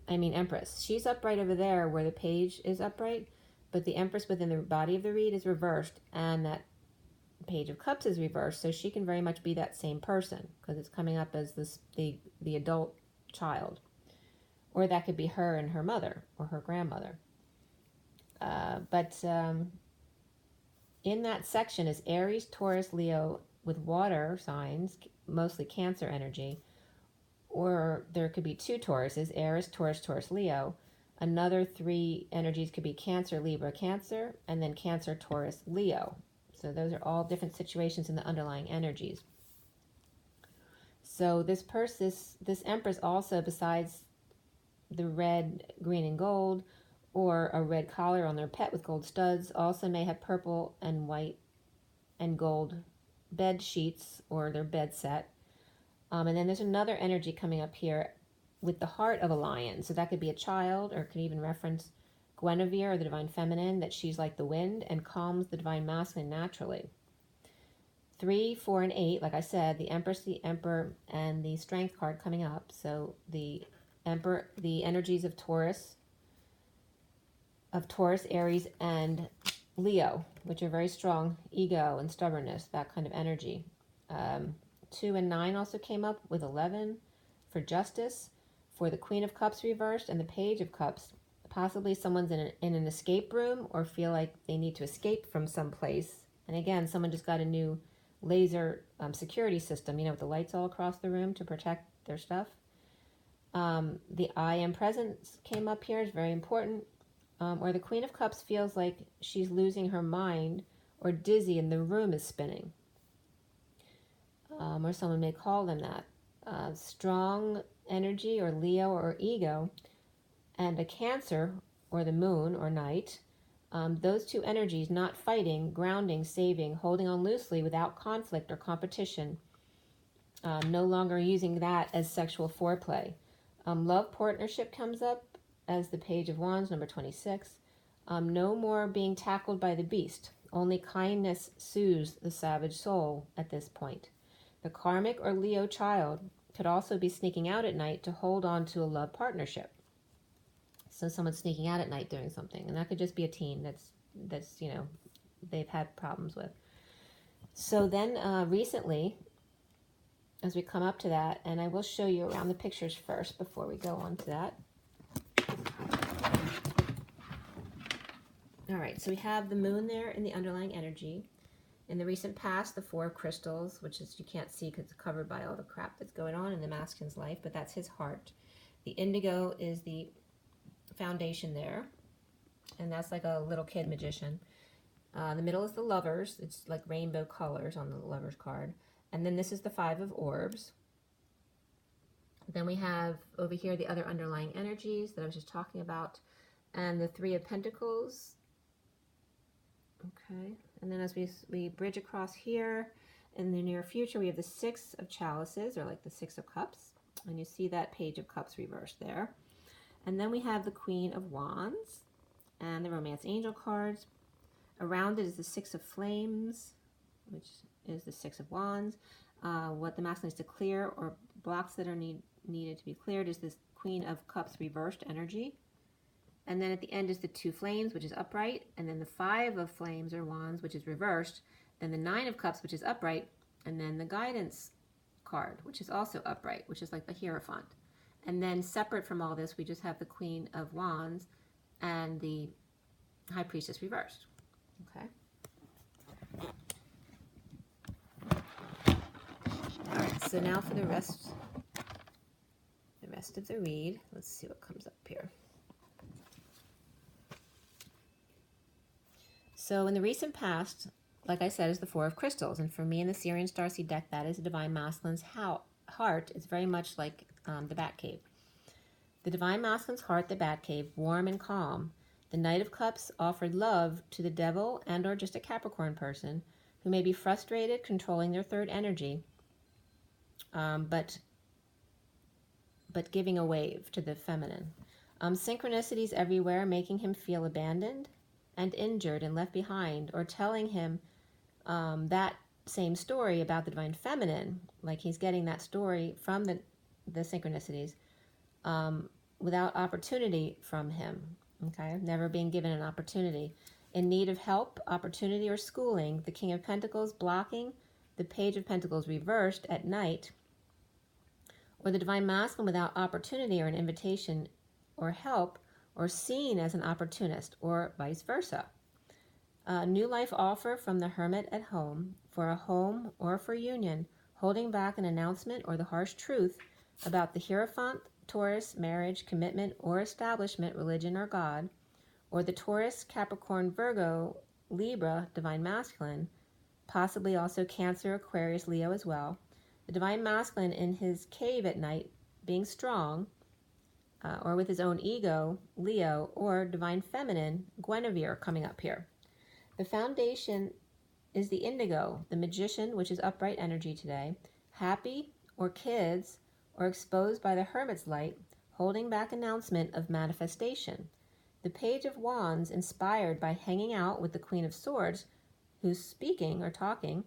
Empress. She's upright over there where the page is upright, but the Empress within the body of the reed is reversed, and that Page of Cups is reversed, so she can very much be that same person, because it's coming up as the adult child. Or that could be her and her mother, or her grandmother. But in that section is Aries, Taurus, Leo, with water signs, mostly Cancer energy, or there could be 2 Tauruses, Aries, Taurus, Taurus, Leo. Another 3 energies could be Cancer, Libra, Cancer, and then Cancer, Taurus, Leo. So those are all different situations in the underlying energies. So this Empress also, besides the red, green, and gold, or a red collar on their pet with gold studs, also may have purple and white and gold bed sheets or their bed set. And then there's another energy coming up here with the heart of a lion. So that could be a child, or it could even reference Guinevere, or the divine feminine, that she's like the wind and calms the divine masculine naturally. 3, 4, and 8, like I said, the Empress, the Emperor, and the Strength card coming up. So the Emperor, the energies of Taurus, Aries, and Leo, which are very strong, ego and stubbornness, that kind of energy. 2 and 9 also came up, with 11 for justice, for the Queen of Cups reversed, and the Page of Cups. Possibly someone's in an escape room, or feel like they need to escape from someplace. And again, someone just got a new laser security system, with the lights all across the room to protect their stuff. The I am presence came up here, is very important. Or the Queen of Cups feels like she's losing her mind or dizzy and the room is spinning. Or someone may call them that. Strong energy, or Leo, or ego, and a Cancer, or the moon, or night. Those 2 energies not fighting, grounding, saving, holding on loosely without conflict or competition. No longer using that as sexual foreplay. Love partnership comes up as the Page of Wands, number 26. No more being tackled by the beast. Only kindness soothes the savage soul at this point. The karmic or Leo child could also be sneaking out at night to hold on to a love partnership. So someone's sneaking out at night doing something, and that could just be a teen that's they've had problems with. So then recently, as we come up to that, and I will show you around the pictures first before we go on to that. All right, so we have the moon there in the underlying energy. In the recent past, the 4 of crystals, which is you can't see because it's covered by all the crap that's going on in the masculine's life, but that's his heart. The indigo is the foundation there, and that's like a little kid magician. The middle is the lovers. It's like rainbow colors on the lovers card. And then this is the 5 of orbs. Then we have over here the other underlying energies that I was just talking about, and the 3 of pentacles. Okay, and then as we bridge across here, in the near future, we have the 6 of chalices, or like the 6 of cups, and you see that Page of Cups reversed there. And then we have the Queen of Wands and the Romance Angel cards. Around it is the 6 of Flames, which is the 6 of Wands. What the masculine needs to clear, or blocks that are needed to be cleared, is this Queen of Cups reversed energy. And then at the end is the 2 flames, which is upright, and then the 5 of flames or wands, which is reversed, then the 9 of cups, which is upright, and then the guidance card, which is also upright, which is like the Hierophant. And then separate from all this, we just have the Queen of Wands and the High Priestess reversed. Okay. All right, so now for the rest of the read. Let's see what comes up here. So in the recent past, like I said, is the 4 of crystals. And for me in the Sirian Starseed deck, that is the Divine Masculine's heart. It's very much like the Batcave. The Divine Masculine's heart, the Batcave, warm and calm. The Knight of Cups offered love to the Devil and or just a Capricorn person who may be frustrated controlling their third energy, but giving a wave to the feminine. Synchronicities everywhere, making him feel abandoned and injured and left behind, or telling him that same story about the divine feminine, like he's getting that story from the synchronicities without opportunity from him, okay? Never being given an opportunity. In need of help, opportunity, or schooling, the King of Pentacles blocking, the Page of Pentacles reversed at night, or the Divine Masculine without opportunity or an invitation or help, or seen as an opportunist, or vice versa. A new life offer from the Hermit at home, for a home or for union, holding back an announcement or the harsh truth about the Hierophant, Taurus, marriage, commitment, or establishment, religion, or God, or the Taurus, Capricorn, Virgo, Libra, Divine Masculine, possibly also Cancer, Aquarius, Leo as well. The Divine Masculine in his cave at night, being strong, or with his own ego, Leo, or Divine Feminine, Guinevere, coming up here. The foundation is the indigo, the Magician, which is upright energy today, happy, or kids, or exposed by the Hermit's light, holding back announcement of manifestation. The Page of Wands, inspired by hanging out with the Queen of Swords, who's speaking or talking,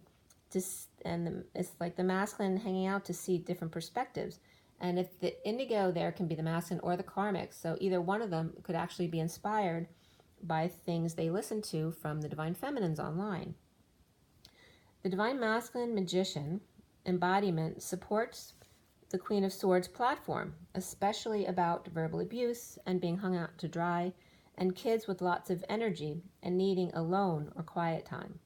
and it's like the masculine hanging out to see different perspectives. And if the indigo there can be the masculine or the karmic, so either one of them could actually be inspired by things they listen to from the Divine Feminines online. The Divine Masculine Magician embodiment supports the Queen of Swords platform, especially about verbal abuse and being hung out to dry, and kids with lots of energy and needing alone or quiet time.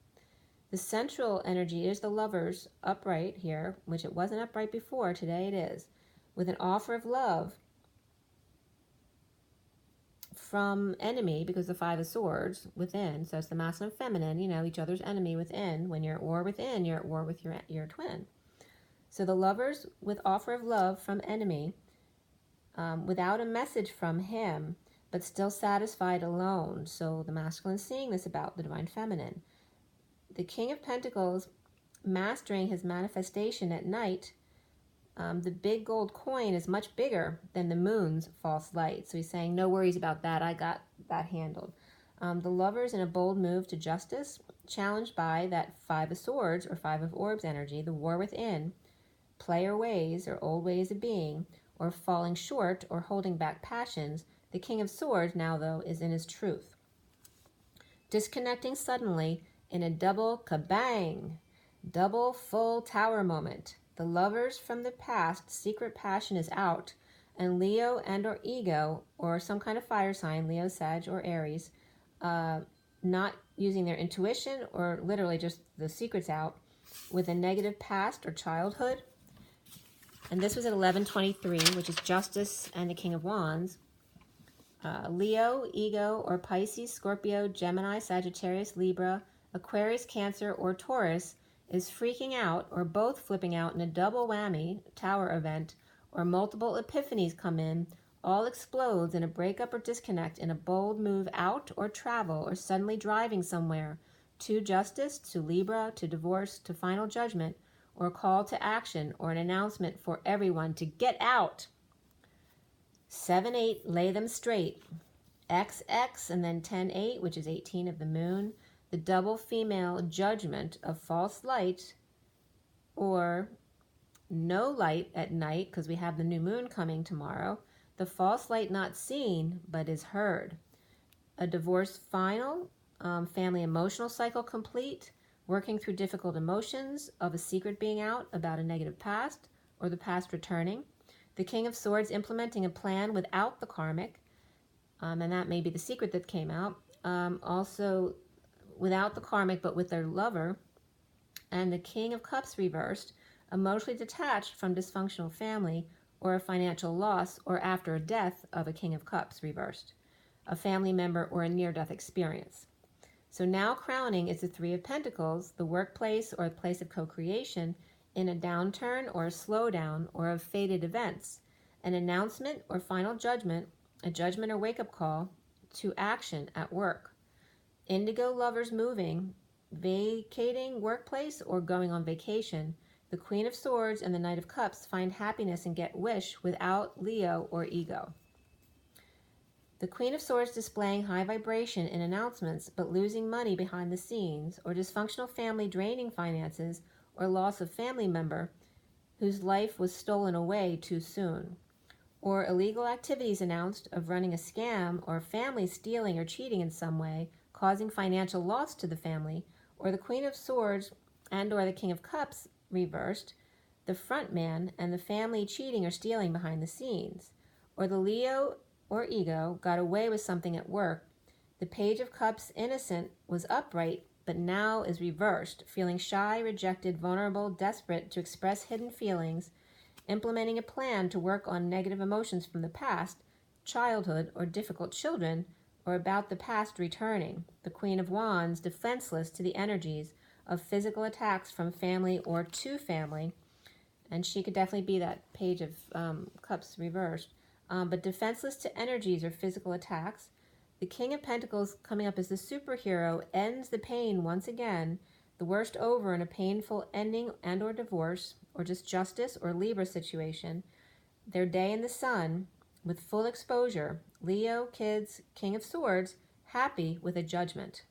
The central energy is the Lovers, upright here, which it wasn't upright before, today it is, with an offer of love from enemy, because the 5 of Swords within, so it's the masculine and feminine, you know, each other's enemy within. When you're at war within, you're at war with your twin. So the Lovers with offer of love from enemy, without a message from him, but still satisfied alone. So the masculine seeing this about the Divine Feminine. The King of Pentacles mastering his manifestation at night. The big gold coin is much bigger than the moon's false light. So he's saying, no worries about that. I got that handled. The Lovers in a bold move to justice, challenged by that 5 of Swords or 5 of Orbs energy, the war within, player ways or old ways of being, or falling short or holding back passions. The King of Swords now, though, is in his truth. Disconnecting suddenly in a double kabang, double full tower moment. The Lovers from the past, secret passion is out, and Leo and or ego, or some kind of fire sign, Leo, Sag, or Aries, not using their intuition or literally just the secrets out, with a negative past or childhood. And this was at 11:23, which is Justice and the King of Wands. Leo, ego, or Pisces, Scorpio, Gemini, Sagittarius, Libra, Aquarius, Cancer, or Taurus is freaking out or both flipping out in a double whammy tower event, or multiple epiphanies come in, all explodes in a breakup or disconnect in a bold move out or travel or suddenly driving somewhere, to justice, to Libra, to divorce, to final judgment, or call to action or an announcement for everyone to get out. 7-8, lay them straight. XX and then 10-8, which is 18 of the moon. The double female judgment of false light or no light at night, because we have the new moon coming tomorrow. The false light not seen, but is heard. A divorce final, family emotional cycle complete, working through difficult emotions of a secret being out about a negative past or the past returning. The King of Swords implementing a plan without the karmic, and that may be the secret that came out. Also without the karmic but with their lover. And the King of Cups reversed, emotionally detached from dysfunctional family or a financial loss or after a death of a King of Cups reversed, a family member or a near-death experience. So now crowning is the Three of Pentacles, the workplace or a place of co-creation in a downturn or a slowdown or of fated events, an announcement or final judgment, a judgment or wake-up call to action at work. Indigo lovers moving, vacating workplace or going on vacation. The Queen of Swords and the Knight of Cups find happiness and get wish without Leo or ego. The Queen of Swords displaying high vibration in announcements but losing money behind the scenes, or dysfunctional family draining finances or loss of family member whose life was stolen away too soon. Or illegal activities announced of running a scam or family stealing or cheating in some way, causing financial loss to the family, or the Queen of Swords and or the King of Cups reversed, the front man and the family cheating or stealing behind the scenes, or the Leo or ego got away with something at work. The Page of Cups innocent was upright but now is reversed, feeling shy, rejected, vulnerable, desperate to express hidden feelings, implementing a plan to work on negative emotions from the past, childhood, or difficult children, or about the past returning. The Queen of Wands, defenseless to the energies of physical attacks from family or to family, and she could definitely be that Page of Cups reversed, but defenseless to energies or physical attacks. The King of Pentacles coming up as the superhero ends the pain once again, the worst over in a painful ending and or divorce, or just justice or Libra situation. Their day in the sun with full exposure. Leo, kids, King of Swords, happy with a judgment.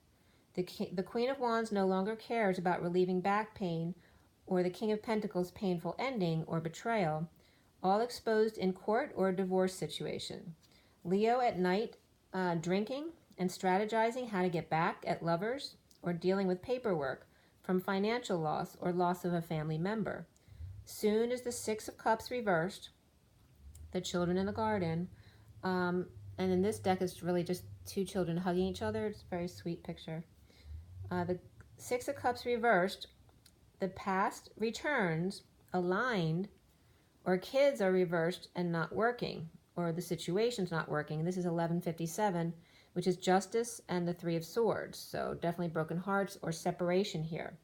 The Queen of Wands no longer cares about relieving back pain or the King of Pentacles' painful ending or betrayal, all exposed in court or a divorce situation. Leo at night, drinking and strategizing how to get back at lovers or dealing with paperwork from financial loss or loss of a family member. Soon as the Six of Cups reversed, the children in the garden, and in this deck it's really just two children hugging each other. It's a very sweet picture. The Six of Cups reversed, the past returns aligned, or kids are reversed and not working, or the situation's not working. This is 1157, which is justice and the Three of Swords. So definitely broken hearts or separation here.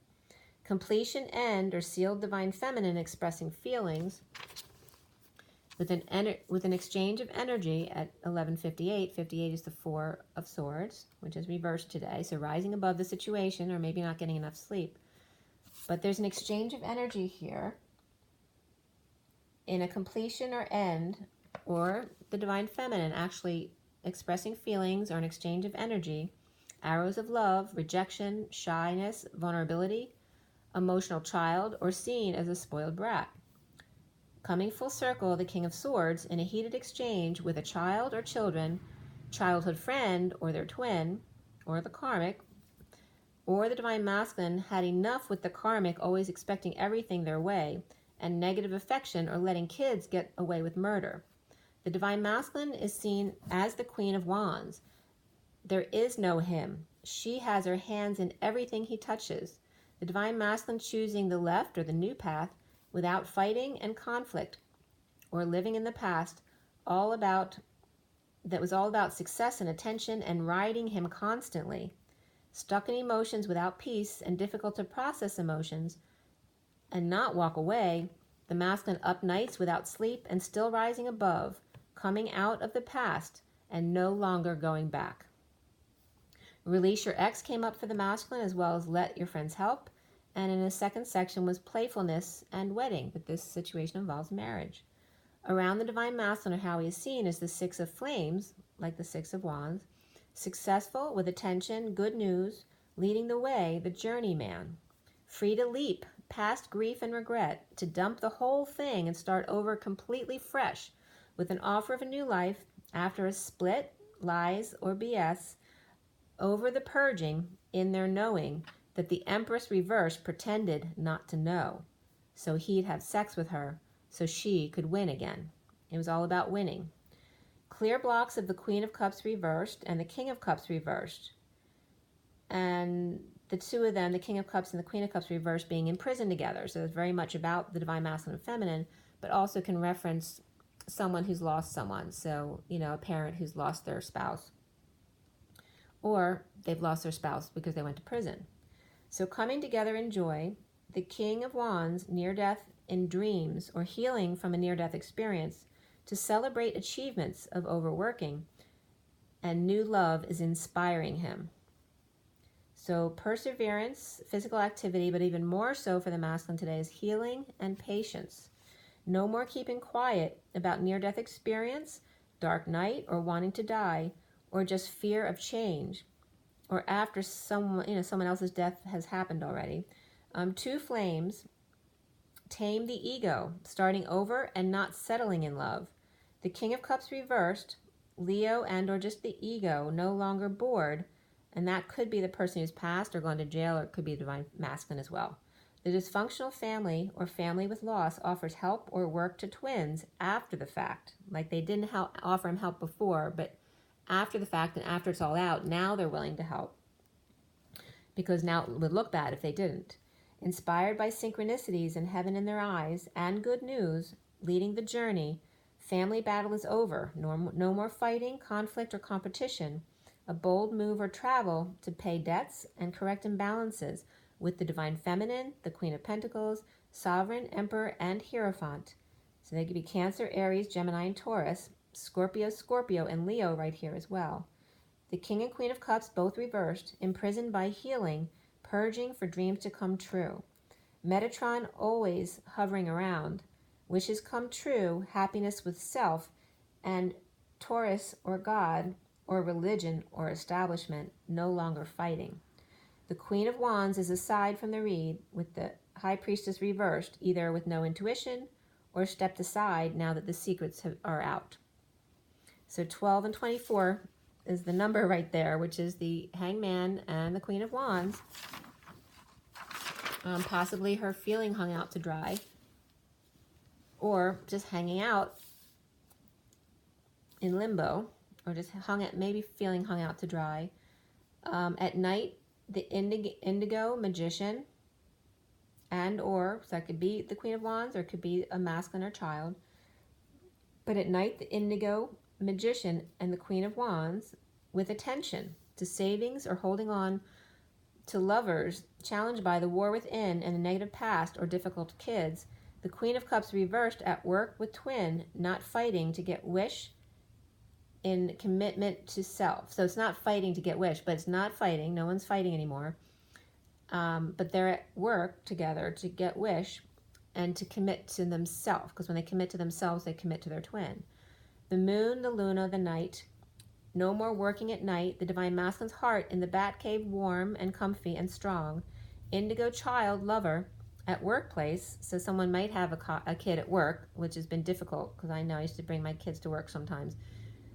Completion, end, or sealed divine feminine expressing feelings with an exchange of energy at 1158. 58 is the Four of Swords, which is reversed today. So rising above the situation or maybe not getting enough sleep. But there's an exchange of energy here in a completion or end, or the divine feminine actually expressing feelings or an exchange of energy, arrows of love, rejection, shyness, vulnerability, emotional child, or seen as a spoiled brat. Coming full circle, the King of Swords in a heated exchange with a child or children, childhood friend or their twin, or the karmic, or the divine masculine had enough with the karmic always expecting everything their way, and negative affection or letting kids get away with murder. The divine masculine is seen as the Queen of Wands. There is no him. She has her hands in everything he touches. The divine masculine choosing the left or the new path without fighting and conflict or living in the past, that was all about success and attention and riding him constantly. Stuck in emotions without peace and difficult to process emotions and not walk away, the masculine up nights without sleep and still rising above, coming out of the past and no longer going back. Release your ex came up for the masculine, as well as let your friends help. And in the second section was playfulness and wedding, but this situation involves marriage. Around the divine masculine, or how he is seen, is the Six of Flames, like the Six of Wands, successful with attention, good news, leading the way, the journeyman. Free to leap past grief and regret, to dump the whole thing and start over completely fresh, with an offer of a new life after a split, lies, or BS over the purging in their knowing that the Empress reverse pretended not to know. So he'd have sex with her so she could win again. It was all about winning. Clear blocks of the Queen of Cups reversed and the King of Cups reversed. And the two of them, the King of Cups and the Queen of Cups reversed, being in prison together. So it's very much about the Divine Masculine and Feminine, but also can reference someone who's lost someone. So, a parent who's lost their spouse. Or they've lost their spouse because they went to prison. So coming together in joy, the King of Wands, near death in dreams or healing from a near-death experience, to celebrate achievements of overworking, and new love is inspiring him. So perseverance, physical activity, but even more so for the masculine today is healing and patience. No more keeping quiet about near-death experience, dark night, or wanting to die, or just fear of change, or after someone else's death has happened already. Two flames tame the ego, starting over and not settling in love. The King of Cups reversed, Leo and or just the ego, no longer bored, and that could be the person who's passed or gone to jail, or it could be the Divine Masculine as well. The dysfunctional family or family with loss offers help or work to twins after the fact. Like they didn't offer him help before, but after the fact and after it's all out, now they're willing to help. Because now it would look bad if they didn't. Inspired by synchronicities and heaven in their eyes and good news, leading the journey, family battle is over. No more fighting, conflict, or competition. A bold move or travel to pay debts and correct imbalances with the Divine Feminine, the Queen of Pentacles, Sovereign, Emperor, and Hierophant. So they could be Cancer, Aries, Gemini, and Taurus, Scorpio, and Leo right here as well. The King and Queen of Cups both reversed, imprisoned by healing, purging for dreams to come true. Metatron always hovering around, wishes come true, happiness with self, and Taurus or God or religion or establishment no longer fighting. The Queen of Wands is aside from the read with the High Priestess reversed, either with no intuition or stepped aside now that the secrets are out. So 12 and 24 is the number right there, which is the Hangman and the Queen of Wands. Possibly her feeling hung out to dry, or just hanging out in limbo, or just maybe feeling hung out to dry. At night, the indigo magician, so that could be the Queen of Wands, or it could be a masculine or child. But at night, the indigo magician and the Queen of Wands, with attention to savings or holding on to lovers challenged by the war within and a negative past or difficult kids. The Queen of Cups reversed at work with twin, not fighting to get wish in commitment to self. So it's not fighting to get wish, but it's not fighting. No one's fighting anymore. But they're at work together to get wish and to commit to themselves. Because when they commit to themselves, they commit to their twin. The moon, the luna, the night. No more working at night. The Divine Masculine's heart in the bat cave, warm and comfy and strong. Indigo child, lover, at workplace. So someone might have a kid at work, which has been difficult because I know I used to bring my kids to work sometimes.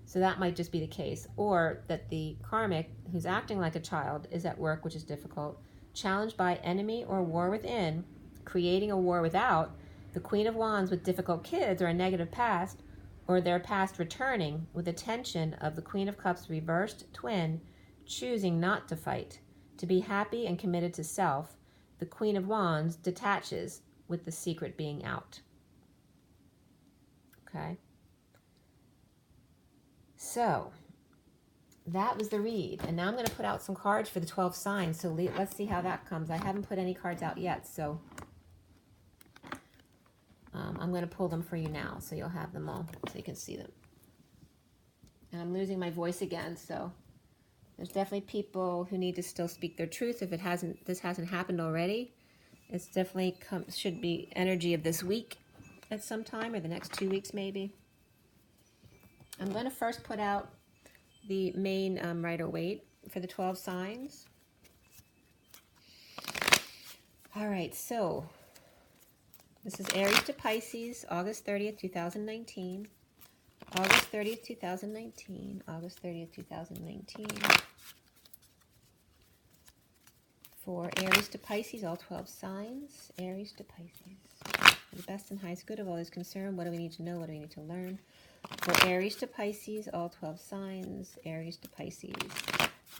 So that might just be the case. Or that the karmic, who's acting like a child, is at work, which is difficult. Challenged by enemy or war within, creating a war without. The Queen of Wands with difficult kids or a negative past, or their past returning with the tension of the Queen of Cups reversed twin, choosing not to fight, to be happy and committed to self. The Queen of Wands detaches with the secret being out. Okay. So that was the read. And now I'm going to put out some cards for the 12 signs. So let's see how that comes. I haven't put any cards out yet, so I'm going to pull them for you now so you'll have them all so you can see them. And I'm losing my voice again, so there's definitely people who need to still speak their truth if this hasn't happened already. It's definitely should be energy of this week at some time, or the next 2 weeks maybe. I'm going to first put out the main Rider-Waite for the 12 signs. All right, so this is Aries to Pisces, August 30th, 2019. August 30th, 2019. August 30th, 2019. For Aries to Pisces, all 12 signs. Aries to Pisces. For the best and highest good of all is concerned. What do we need to know? What do we need to learn? For Aries to Pisces, all 12 signs. Aries to Pisces.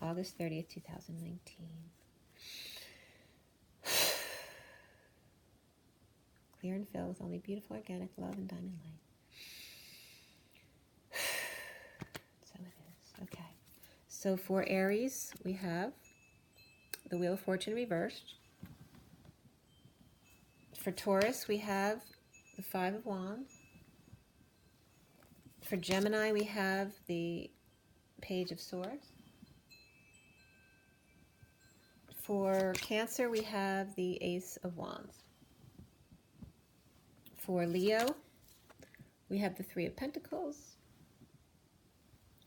August 30th, 2019. Clear and fill with only beautiful organic love and diamond light. So it is. Okay. So for Aries, we have the Wheel of Fortune reversed. For Taurus, we have the Five of Wands. For Gemini, we have the Page of Swords. For Cancer, we have the Ace of Wands. For Leo, we have the Three of Pentacles.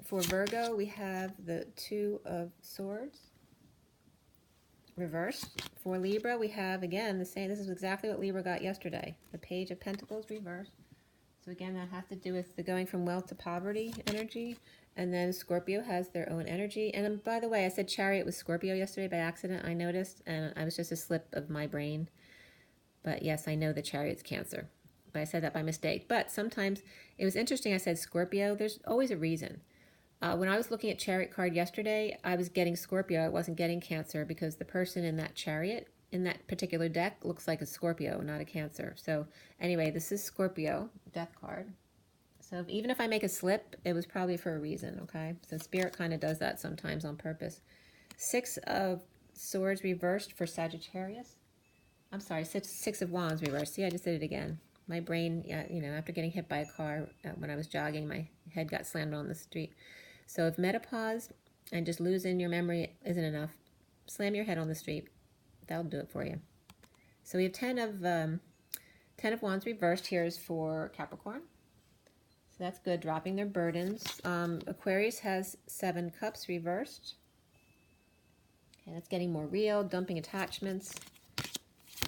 For Virgo, we have the Two of Swords reversed. For Libra, we have, again, the same. This is exactly what Libra got yesterday. The Page of Pentacles reversed. So again, that has to do with the going from wealth to poverty energy. And then Scorpio has their own energy. And by the way, I said Chariot was Scorpio yesterday by accident, I noticed. And I was just a slip of my brain. But yes, I know the Chariot's Cancer. But I said that by mistake. But sometimes it was interesting. I said Scorpio. There's always a reason. When I was looking at Chariot card yesterday, I was getting Scorpio. I wasn't getting Cancer because the person in that Chariot, in that particular deck, looks like a Scorpio, not a Cancer. So anyway, this is Scorpio death card. So even if I make a slip, it was probably for a reason, okay? So Spirit kind of does that sometimes on purpose. Six of Swords reversed for Sagittarius. I'm sorry, six of Wands reversed. See, I just did it again. My brain, you know, after getting hit by a car when I was jogging, my head got slammed on the street. So if menopause and just losing your memory isn't enough, slam your head on the street. That'll do it for you. So we have 10 of Wands reversed. Here is for Capricorn. So that's good, dropping their burdens. Aquarius has 7 Cups reversed. Okay, that's getting more real, dumping attachments.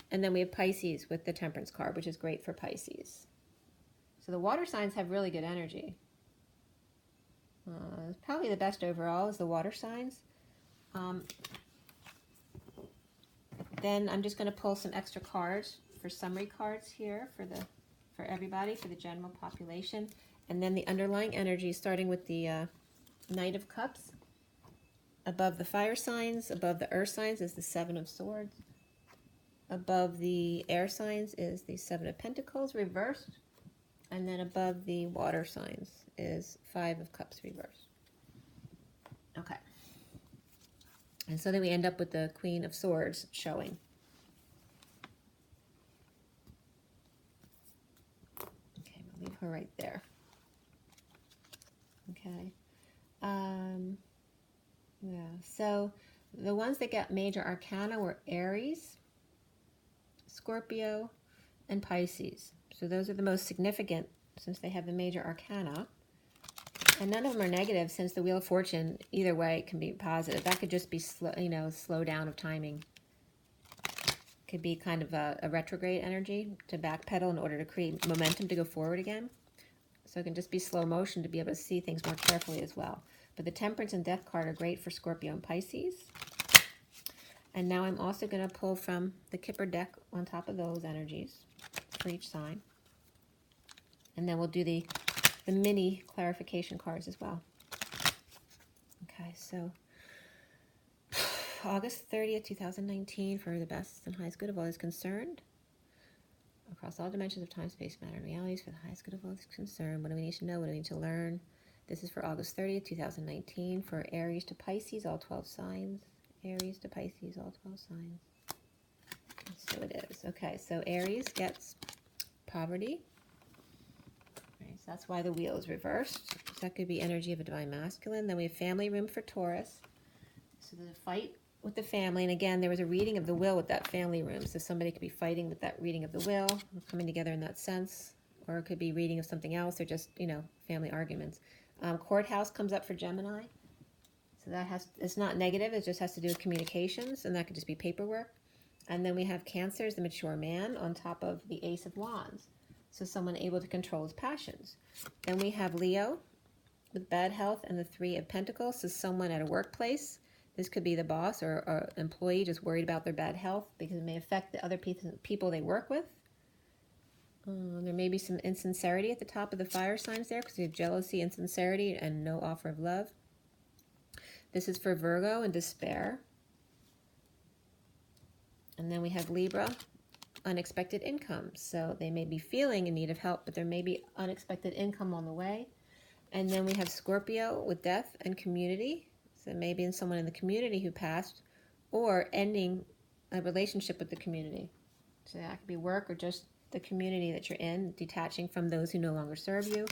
And then we have Pisces with the Temperance card, which is great for Pisces. So the water signs have really good energy. Probably the best overall is the water signs. Then I'm just going to pull some extra cards for summary cards here for everybody, for the general population. And then the underlying energy, starting with the Knight of Cups. Above the fire signs, above the earth signs is the Seven of Swords. Above the air signs is the Seven of Pentacles reversed. And then above the water signs is Five of Cups reversed. Okay. And so then we end up with the Queen of Swords showing. Okay, we'll leave her right there. Okay. Yeah, so the ones that got major arcana were Aries, Scorpio, and Pisces. So those are the most significant since they have the major arcana. And none of them are negative since the Wheel of Fortune, either way, can be positive. That could just be, slow down of timing. Could be kind of a retrograde energy to backpedal in order to create momentum to go forward again. So it can just be slow motion to be able to see things more carefully as well. But the Temperance and Death card are great for Scorpio and Pisces. And now I'm also going to pull from the Kipper deck on top of those energies for each sign. And then we'll do the mini clarification cards as well. Okay, so August 30th, 2019, for the best and highest good of all is concerned. Across all dimensions of time, space, matter, and realities, for the highest good of all is concerned. What do we need to know? What do we need to learn? This is for August 30th, 2019, for Aries to Pisces, all 12 signs. Aries to Pisces, all 12 signs. So it is. Okay, so Aries gets poverty. Right, so that's why the wheel is reversed. So that could be energy of a divine masculine. Then we have family room for Taurus. So there's a fight with the family. And again, there was a reading of the will with that family room. So somebody could be fighting with that reading of the will, coming together in that sense. Or it could be reading of something else, or just, family arguments. Courthouse comes up for Gemini. So it's not negative, it just has to do with communications, and that could just be paperwork. And then we have Cancer as the mature man on top of the Ace of Wands. So someone able to control his passions. Then we have Leo with bad health and the Three of Pentacles. So someone at a workplace. This could be the boss or employee just worried about their bad health because it may affect the other people they work with. There may be some insincerity at the top of the fire signs there because you have jealousy, insincerity, and no offer of love. This is for Virgo and despair. And then we have Libra, unexpected income. So they may be feeling in need of help, but there may be unexpected income on the way. And then we have Scorpio with death and community. So maybe in someone in the community who passed, or ending a relationship with the community. So that could be work or just the community that you're in, detaching from those who no longer serve you.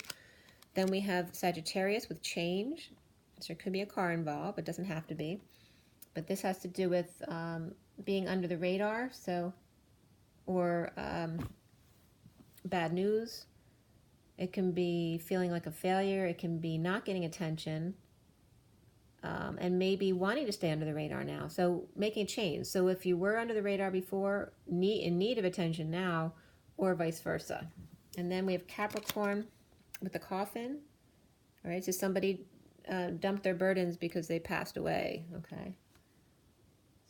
Then we have Sagittarius with change. So there could be a car involved, but doesn't have to be. But this has to do with being under the radar, or bad news. It can be feeling like a failure. It can be not getting attention. And maybe wanting to stay under the radar now. So making a change. So if you were under the radar before, in need of attention now, or vice versa. And then we have Capricorn with the coffin. All right, so somebody dumped their burdens because they passed away. Okay.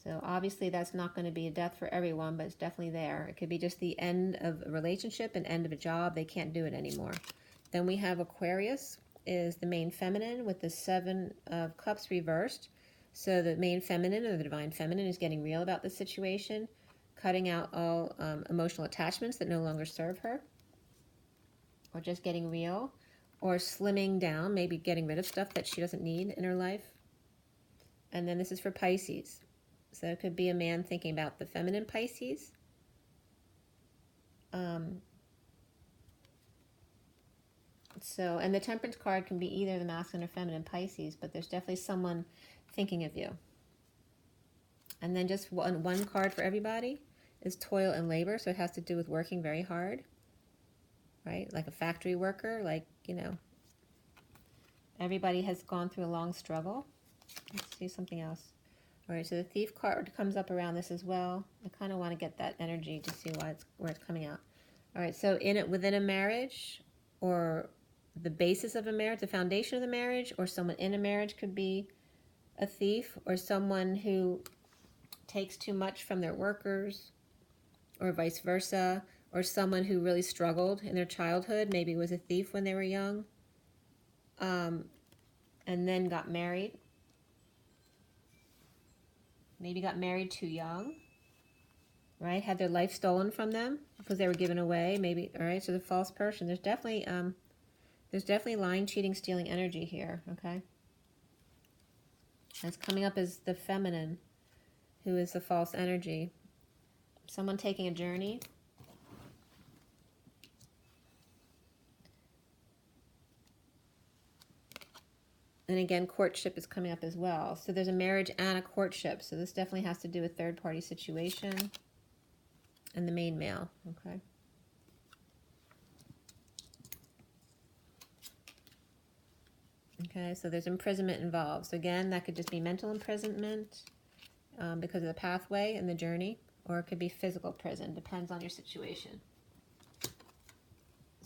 So obviously that's not going to be a death for everyone, but it's definitely there. It could be just the end of a relationship, an end of a job. They can't do it anymore. Then we have Aquarius is the main feminine with the Seven of Cups reversed. So the main feminine or the divine feminine is getting real about the situation, cutting out all emotional attachments that no longer serve her, or just getting real, or slimming down, maybe getting rid of stuff that she doesn't need in her life. And then this is for Pisces. So it could be a man thinking about the feminine Pisces. And the Temperance card can be either the masculine or feminine Pisces, but there's definitely someone thinking of you. And then just one card for everybody is toil and labor. So it has to do with working very hard, right? Like a factory worker, like, everybody has gone through a long struggle. Let's see something else. All right, so the Thief card comes up around this as well. I kind of want to get that energy to see where it's coming out. All right, so within a marriage, or the basis of a marriage, the foundation of the marriage, or someone in a marriage could be a thief, or someone who takes too much from their workers, or vice versa, or someone who really struggled in their childhood, maybe was a thief when they were young, and then got married. Maybe got married too young, right? Had their life stolen from them because they were given away. Maybe, all right, so the false person. There's definitely lying, cheating, stealing energy here, okay? That's coming up as the feminine, who is the false energy. Someone taking a journey. And again, courtship is coming up as well. So there's a marriage and a courtship. So this definitely has to do with third-party situation. And the main male, okay? Okay, so there's imprisonment involved. So again, that could just be mental imprisonment because of the pathway and the journey. Or it could be physical prison. Depends on your situation.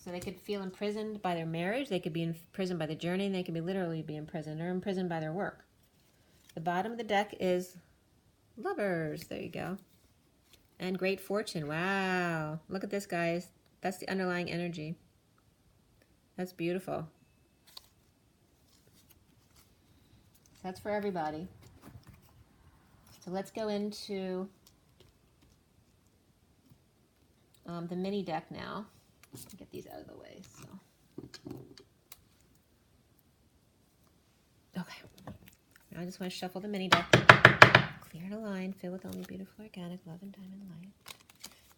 So they could feel imprisoned by their marriage, they could be imprisoned by the journey, and they could be literally be imprisoned, or imprisoned by their work. The bottom of the deck is Lovers. There you go. And Great Fortune. Wow. Look at this, guys. That's the underlying energy. That's beautiful. So that's for everybody. So let's go into the mini deck now. Get these out of the way. So, okay. Now I just want to shuffle the mini deck. Clear and align. Fill with only beautiful, organic love and diamond light.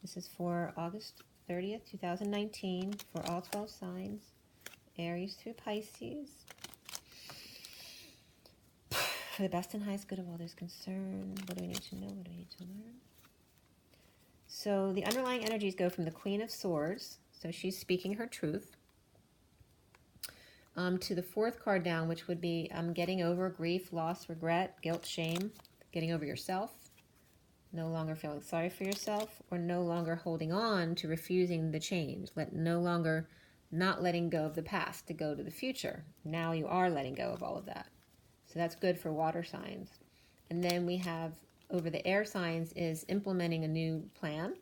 This is for August 30th, 2019, for all 12 signs. Aries through Pisces. For the best and highest good of all those concerned. What do we need to know? What do we need to learn? So the underlying energies go from the Queen of Swords. So she's speaking her truth. To the fourth card down, which would be getting over grief, loss, regret, guilt, shame, getting over yourself. No longer feeling sorry for yourself, or no longer holding on to refusing the change. No longer not letting go of the past to go to the future. Now you are letting go of all of that. So that's good for water signs. And then we have over the air signs is implementing a new plan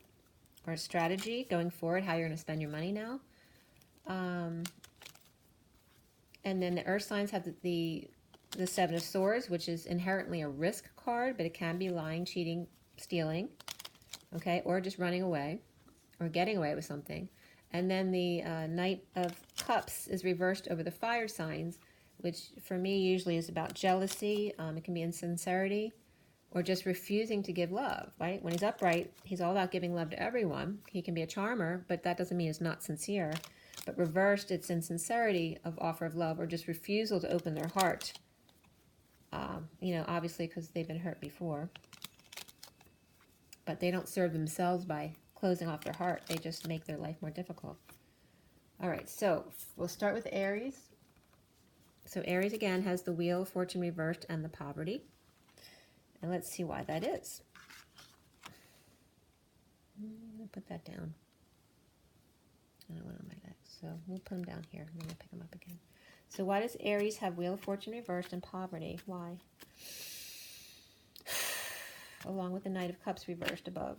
or a strategy going forward, how you're going to spend your money now. And then the earth signs have the Seven of Swords, which is inherently a risk card, but it can be lying, cheating, stealing, okay, or just running away or getting away with something. And then the Knight of Cups is reversed over the fire signs, which for me usually is about jealousy. It can be insincerity or just refusing to give love, right? When he's upright, he's all about giving love to everyone. He can be a charmer, but that doesn't mean it's not sincere. But reversed, it's insincerity of offer of love or just refusal to open their heart. You know, obviously because they've been hurt before. But they don't serve themselves by closing off their heart. They just make their life more difficult. All right, so we'll start with Aries. So Aries, again, has the Wheel of Fortune reversed and the poverty. And let's see why that is. I'm going to put that down. I don't want it on my neck, so we'll put them down here, and then we'll pick them up again. So why does Aries have Wheel of Fortune reversed and poverty? Why? Along with the Knight of Cups reversed above.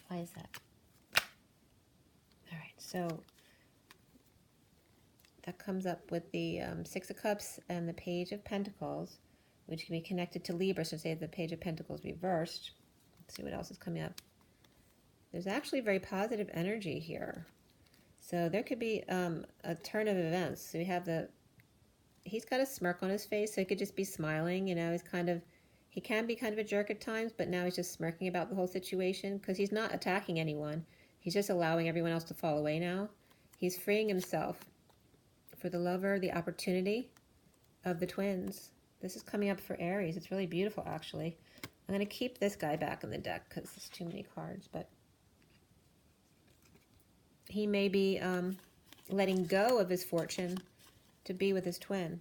Why is that? All right, so that comes up with the Six of Cups and the Page of Pentacles, which can be connected to Libra, so say the Page of Pentacles reversed. Let's see what else is coming up. There's actually very positive energy here. So there could be a turn of events. So we have he's got a smirk on his face, so he could just be smiling, you know, he can be kind of a jerk at times, but now he's just smirking about the whole situation because he's not attacking anyone. He's just allowing everyone else to fall away now. He's freeing himself for the lover, the opportunity of the twins. This is coming up for Aries. It's really beautiful, actually. I'm going to keep this guy back in the deck because there's too many cards, but he may be letting go of his fortune to be with his twin.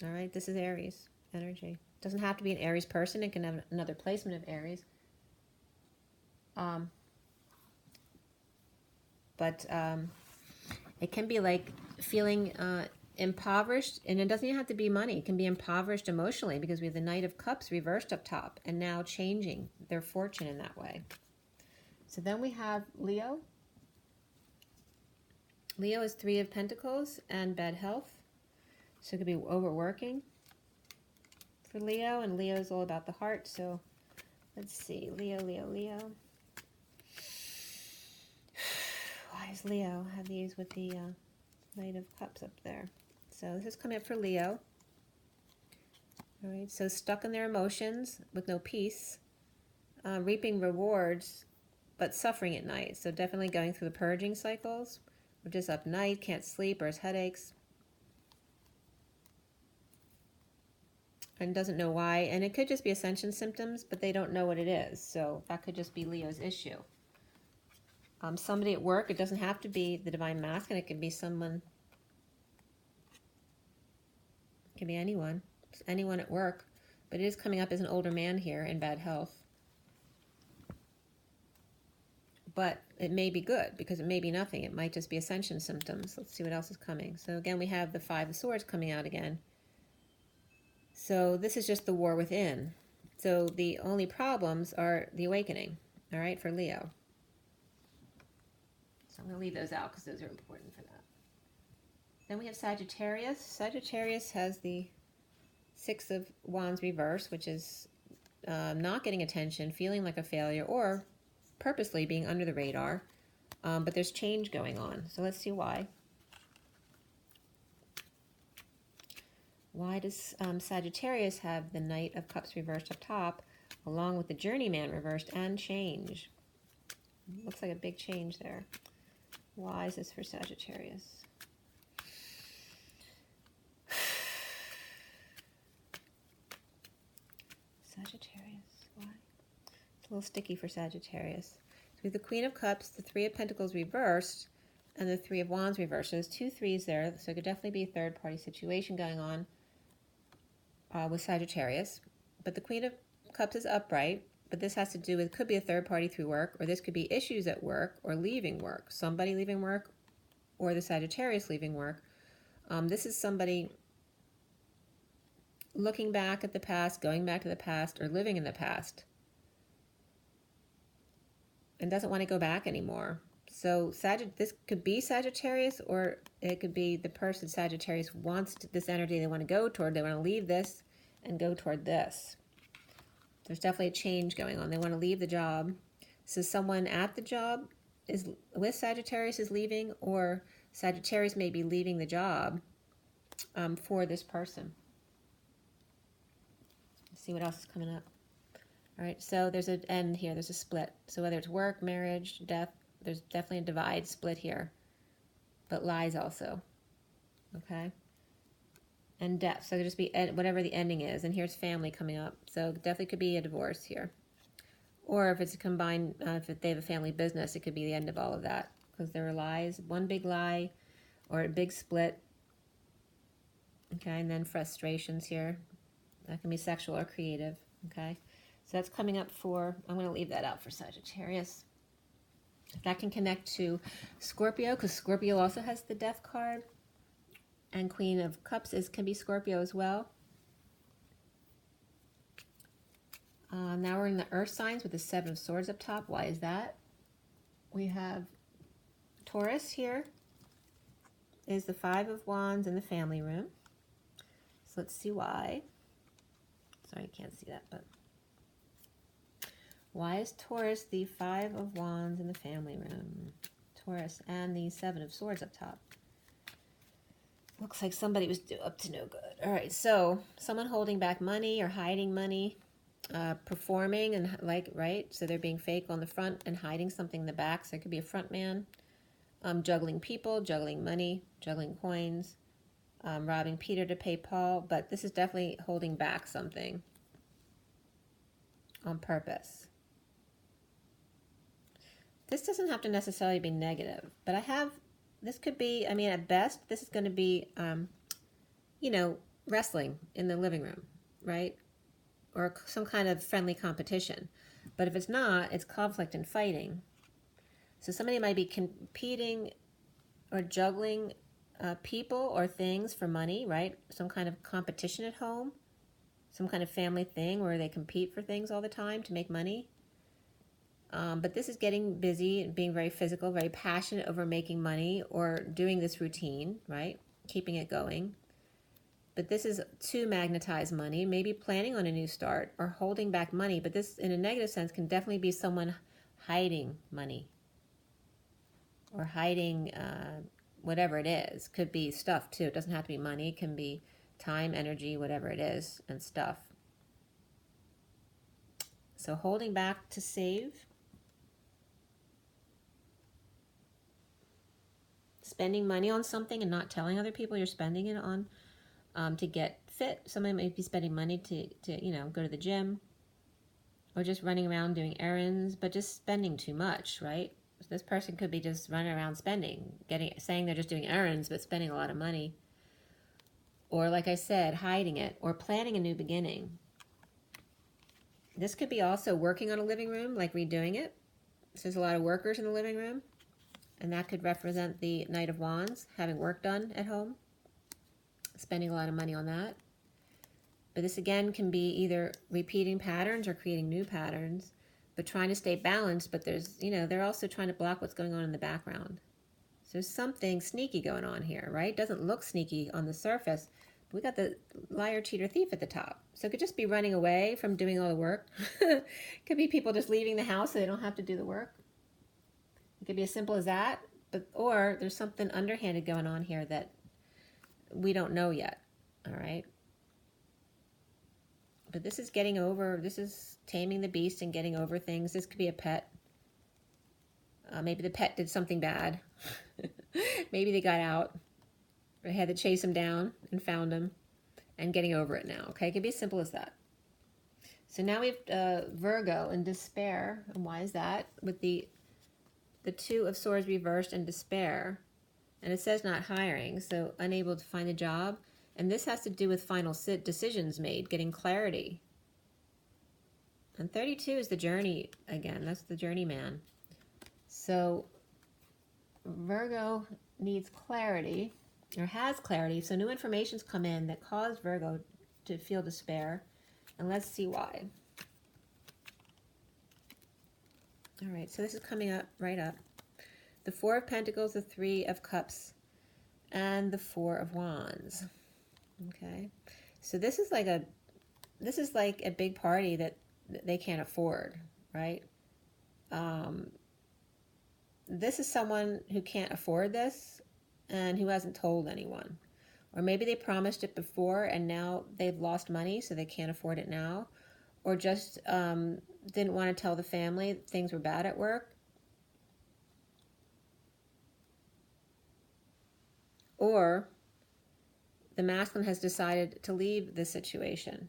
All right, this is Aries energy. Doesn't have to be an Aries person. It can have another placement of Aries. But it can be like feeling impoverished, and it doesn't even have to be money. It can be impoverished emotionally because we have the Knight of Cups reversed up top and now changing their fortune in that way. So then we have Leo. Leo is Three of Pentacles and bad health. So it could be overworking for Leo, and Leo is all about the heart. So let's see, Leo. Why is Leo have these with the Knight of Cups up there? So this is coming up for Leo. All right, so stuck in their emotions with no peace, reaping rewards, but suffering at night. So definitely going through the purging cycles, or just up night, can't sleep, or has headaches. And doesn't know why, and it could just be ascension symptoms, but they don't know what it is, so that could just be Leo's issue. Somebody at work, it doesn't have to be the Divine Masculine, it could be someone, it could be anyone at work, but it is coming up as an older man here in bad health. But it may be good, because it may be nothing, it might just be ascension symptoms. Let's see what else is coming. So again, we have the Five of Swords coming out again. So this is just the war within. So the only problems are the awakening, all right, for Leo. So I'm going to leave those out because those are important for that. Then we have Sagittarius. Sagittarius has the Six of Wands reverse, which is not getting attention, feeling like a failure, or purposely being under the radar. But there's change going on. So let's see why. Why does Sagittarius have the Knight of Cups reversed up top, along with the Journeyman reversed and change? Looks like a big change there. Why is this for Sagittarius? Sagittarius, why? It's a little sticky for Sagittarius. So we have the Queen of Cups, the Three of Pentacles reversed, and the Three of Wands reversed. So there's two threes there, so it could definitely be a third-party situation going on with Sagittarius. But the Queen of Cups is upright, but this has to do with, could be a third party through work, or this could be issues at work or leaving work. Somebody leaving work or the Sagittarius leaving work. This is somebody looking back at the past, going back to the past, or living in the past, and doesn't want to go back anymore. So this could be Sagittarius, or it could be the person Sagittarius wants this energy. They want to go toward, they want to leave this and go toward this. There's definitely a change going on. They want to leave the job. So someone at the job is with Sagittarius is leaving, or Sagittarius may be leaving the job for this person. Let's see what else is coming up. All right, so there's an end here. There's a split. So whether it's work, marriage, death, there's definitely a divide, split here. But lies also. Okay? And death. So it could just be whatever the ending is. And here's family coming up. So definitely could be a divorce here. Or if it's a combined, if they have a family business, it could be the end of all of that. Because there are lies, one big lie, or a big split. Okay, and then frustrations here. That can be sexual or creative. Okay, so that's coming up for, I'm going to leave that out for Sagittarius. That can connect to Scorpio, because Scorpio also has the Death card. And Queen of Cups can be Scorpio as well. Now we're in the Earth signs with the Seven of Swords up top. Why is that? We have Taurus here. Is the Five of Wands in the family room. So let's see why. Sorry, I can't see that, but why is Taurus the Five of Wands in the family room? Taurus and the Seven of Swords up top. Looks like somebody was up to no good. All right, so someone holding back money or hiding money, performing and right? So they're being fake on the front and hiding something in the back. So it could be a front man, juggling people, juggling money, juggling coins, robbing Peter to pay Paul. But this is definitely holding back something on purpose. This doesn't have to necessarily be negative, but this could be, I mean, at best, this is going to be, wrestling in the living room, right? Or some kind of friendly competition. But if it's not, it's conflict and fighting. So somebody might be competing or juggling people or things for money, right? Some kind of competition at home. Some kind of family thing where they compete for things all the time to make money. But this is getting busy and being very physical, very passionate over making money or doing this routine, right? Keeping it going. But this is to magnetize money, maybe planning on a new start or holding back money. But this, in a negative sense, can definitely be someone hiding money or hiding whatever it is. Could be stuff too. It doesn't have to be money. It can be time, energy, whatever it is, and stuff. So holding back to save. Spending money on something and not telling other people you're spending it on to get fit. Somebody might be spending money to go to the gym, or just running around doing errands, but just spending too much, right? So this person could be just running around spending, saying they're just doing errands, but spending a lot of money. Or like I said, hiding it, or planning a new beginning. This could be also working on a living room, like redoing it. So there's a lot of workers in the living room. And that could represent the Knight of Wands, having work done at home, spending a lot of money on that. But this again can be either repeating patterns or creating new patterns, but trying to stay balanced. But there's, they're also trying to block what's going on in the background. So there's something sneaky going on here, right? Doesn't look sneaky on the surface. But we got the liar, cheater, thief at the top. So it could just be running away from doing all the work. Could be people just leaving the house so they don't have to do the work. It could be as simple as that, or there's something underhanded going on here that we don't know yet, all right? But this is this is taming the beast and getting over things. This could be a pet. Maybe the pet did something bad. Maybe they got out, or had to chase him down and found him, and getting over it now, okay? It could be as simple as that. So now we have Virgo and despair, and why is that? With the Two of Swords reversed and despair. And it says not hiring, so unable to find a job. And this has to do with final decisions made, getting clarity. And 32 is the journey again. That's the journeyman. So Virgo needs clarity, or has clarity. So new information's come in that caused Virgo to feel despair. And let's see why. All right, so this is coming up right up. The Four of Pentacles, the Three of Cups, and the Four of Wands. Okay, so this is like a big party that they can't afford, right? This is someone who can't afford this and who hasn't told anyone. Or maybe they promised it before and now they've lost money, so they can't afford it now. Or just didn't want to tell the family things were bad at work. Or the masculine has decided to leave the situation,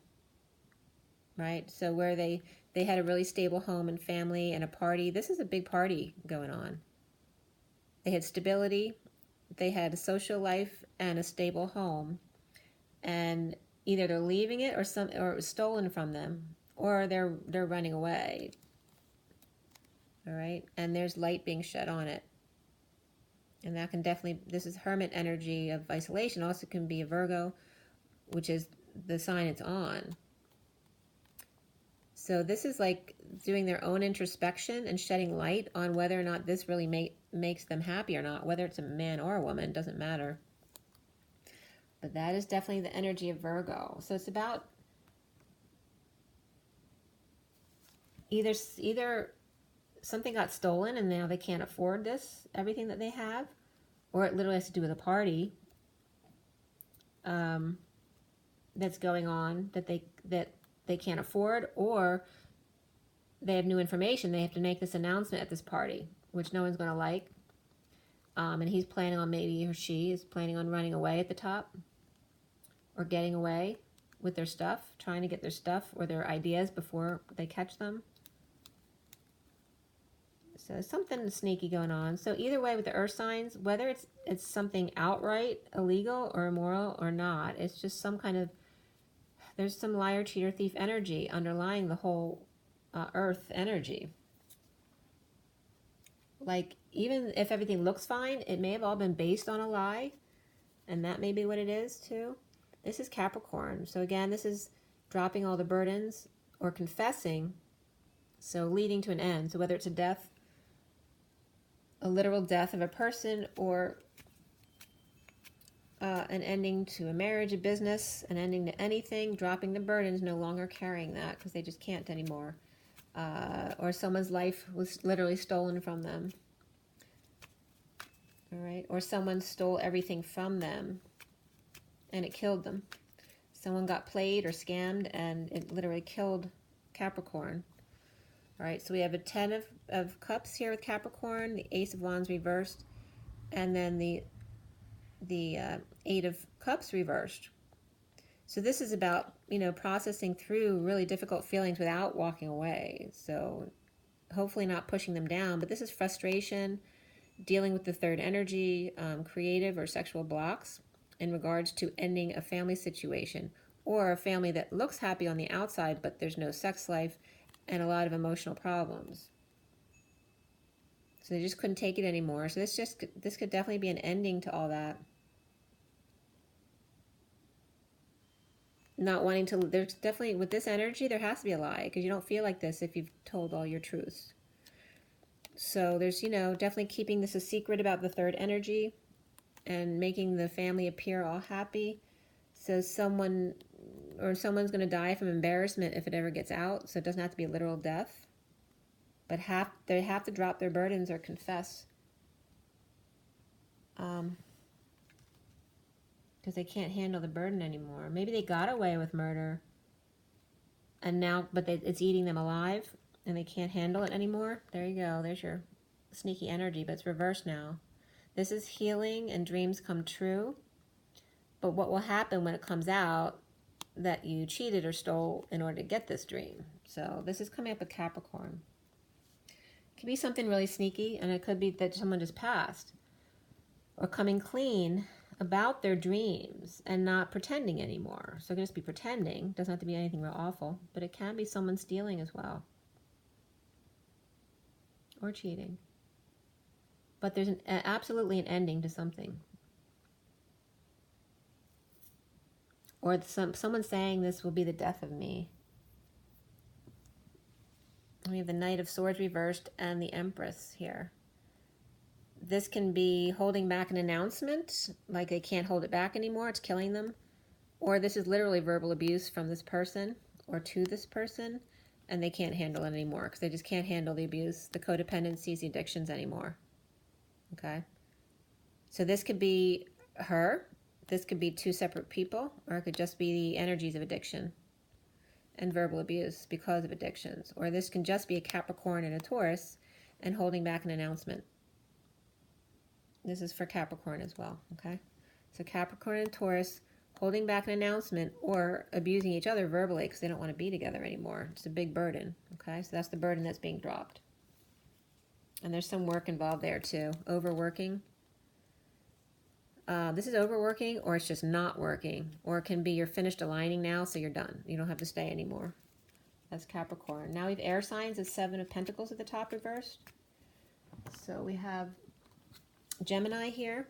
right? So where they had a really stable home and family and a party. This is a big party going on. They had stability, they had a social life and a stable home, and either they're leaving it or it was stolen from them, or they're running away. All right, and there's light being shed on it, and that can definitely, this is hermit energy of isolation. Also can be a Virgo, which is the sign it's on. So this is like doing their own introspection and shedding light on whether or not this really makes them happy or not. Whether it's a man or a woman, doesn't matter. But that is definitely the energy of Virgo. So it's about either something got stolen and now they can't afford everything that they have, or it literally has to do with a party that's going on that they can't afford, or they have new information. They have to make this announcement at this party, which no one's going to like. And he's planning on, maybe, or she is planning on running away at the top, or getting away with their stuff, trying to get their stuff or their ideas before they catch them. So something sneaky going on. So either way with the earth signs, whether it's something outright illegal or immoral or not, it's just some kind of, there's some liar, cheater, thief energy underlying the whole earth energy. Like, even if everything looks fine, it may have all been based on a lie, and that may be what it is too. This is Capricorn. So again, this is dropping all the burdens or confessing, so leading to an end. So whether it's a death, a literal death of a person, or an ending to a marriage, a business, an ending to anything, dropping the burdens, no longer carrying that because they just can't anymore. Or someone's life was literally stolen from them. All right, or someone stole everything from them and it killed them. Someone got played or scammed and it literally killed Capricorn. All right, so we have a 10 of Cups here with Capricorn, the Ace of Wands reversed, and then the 8 of Cups reversed. So this is about, processing through really difficult feelings without walking away. So hopefully not pushing them down, but this is frustration, dealing with the third energy, creative or sexual blocks in regards to ending a family situation, or a family that looks happy on the outside, but there's no sex life and a lot of emotional problems. So they just couldn't take it anymore. So this could definitely be an ending to all that. Not wanting to, there's definitely, with this energy, there has to be a lie, because you don't feel like this if you've told all your truths. So there's, definitely keeping this a secret about the third energy and making the family appear all happy. So someone's going to die from embarrassment if it ever gets out. So it doesn't have to be a literal death. But they have to drop their burdens or confess. Because they can't handle the burden anymore. Maybe they got away with murder, and now, but it's eating them alive, and they can't handle it anymore. There you go. There's your sneaky energy, but it's reversed now. This is healing and dreams come true. But what will happen when it comes out that you cheated or stole in order to get this dream? So this is coming up with Capricorn. It could be something really sneaky, and it could be that someone just passed, or coming clean about their dreams and not pretending anymore. So it can just be pretending. Doesn't have to be anything real awful, but it can be someone stealing as well, or cheating. But there's absolutely an ending to something. Or someone saying this will be the death of me. We have the Knight of Swords reversed and the Empress here. This can be holding back an announcement, like they can't hold it back anymore, it's killing them. Or this is literally verbal abuse from this person or to this person, and they can't handle it anymore because they just can't handle the abuse, the codependencies, the addictions anymore. Okay? So this could be her, this could be two separate people, or it could just be the energies of addiction and verbal abuse because of addictions. Or this can just be a Capricorn and a Taurus and holding back an announcement. This is for Capricorn as well, okay? So Capricorn and Taurus holding back an announcement or abusing each other verbally because they don't want to be together anymore. It's a big burden, okay? So that's the burden that's being dropped. And there's some work involved there too. Overworking. This is overworking, or it's just not working. Or it can be you're finished aligning now, so you're done. You don't have to stay anymore. That's Capricorn. Now we have air signs of Seven of Pentacles at the top reversed. So we have Gemini here.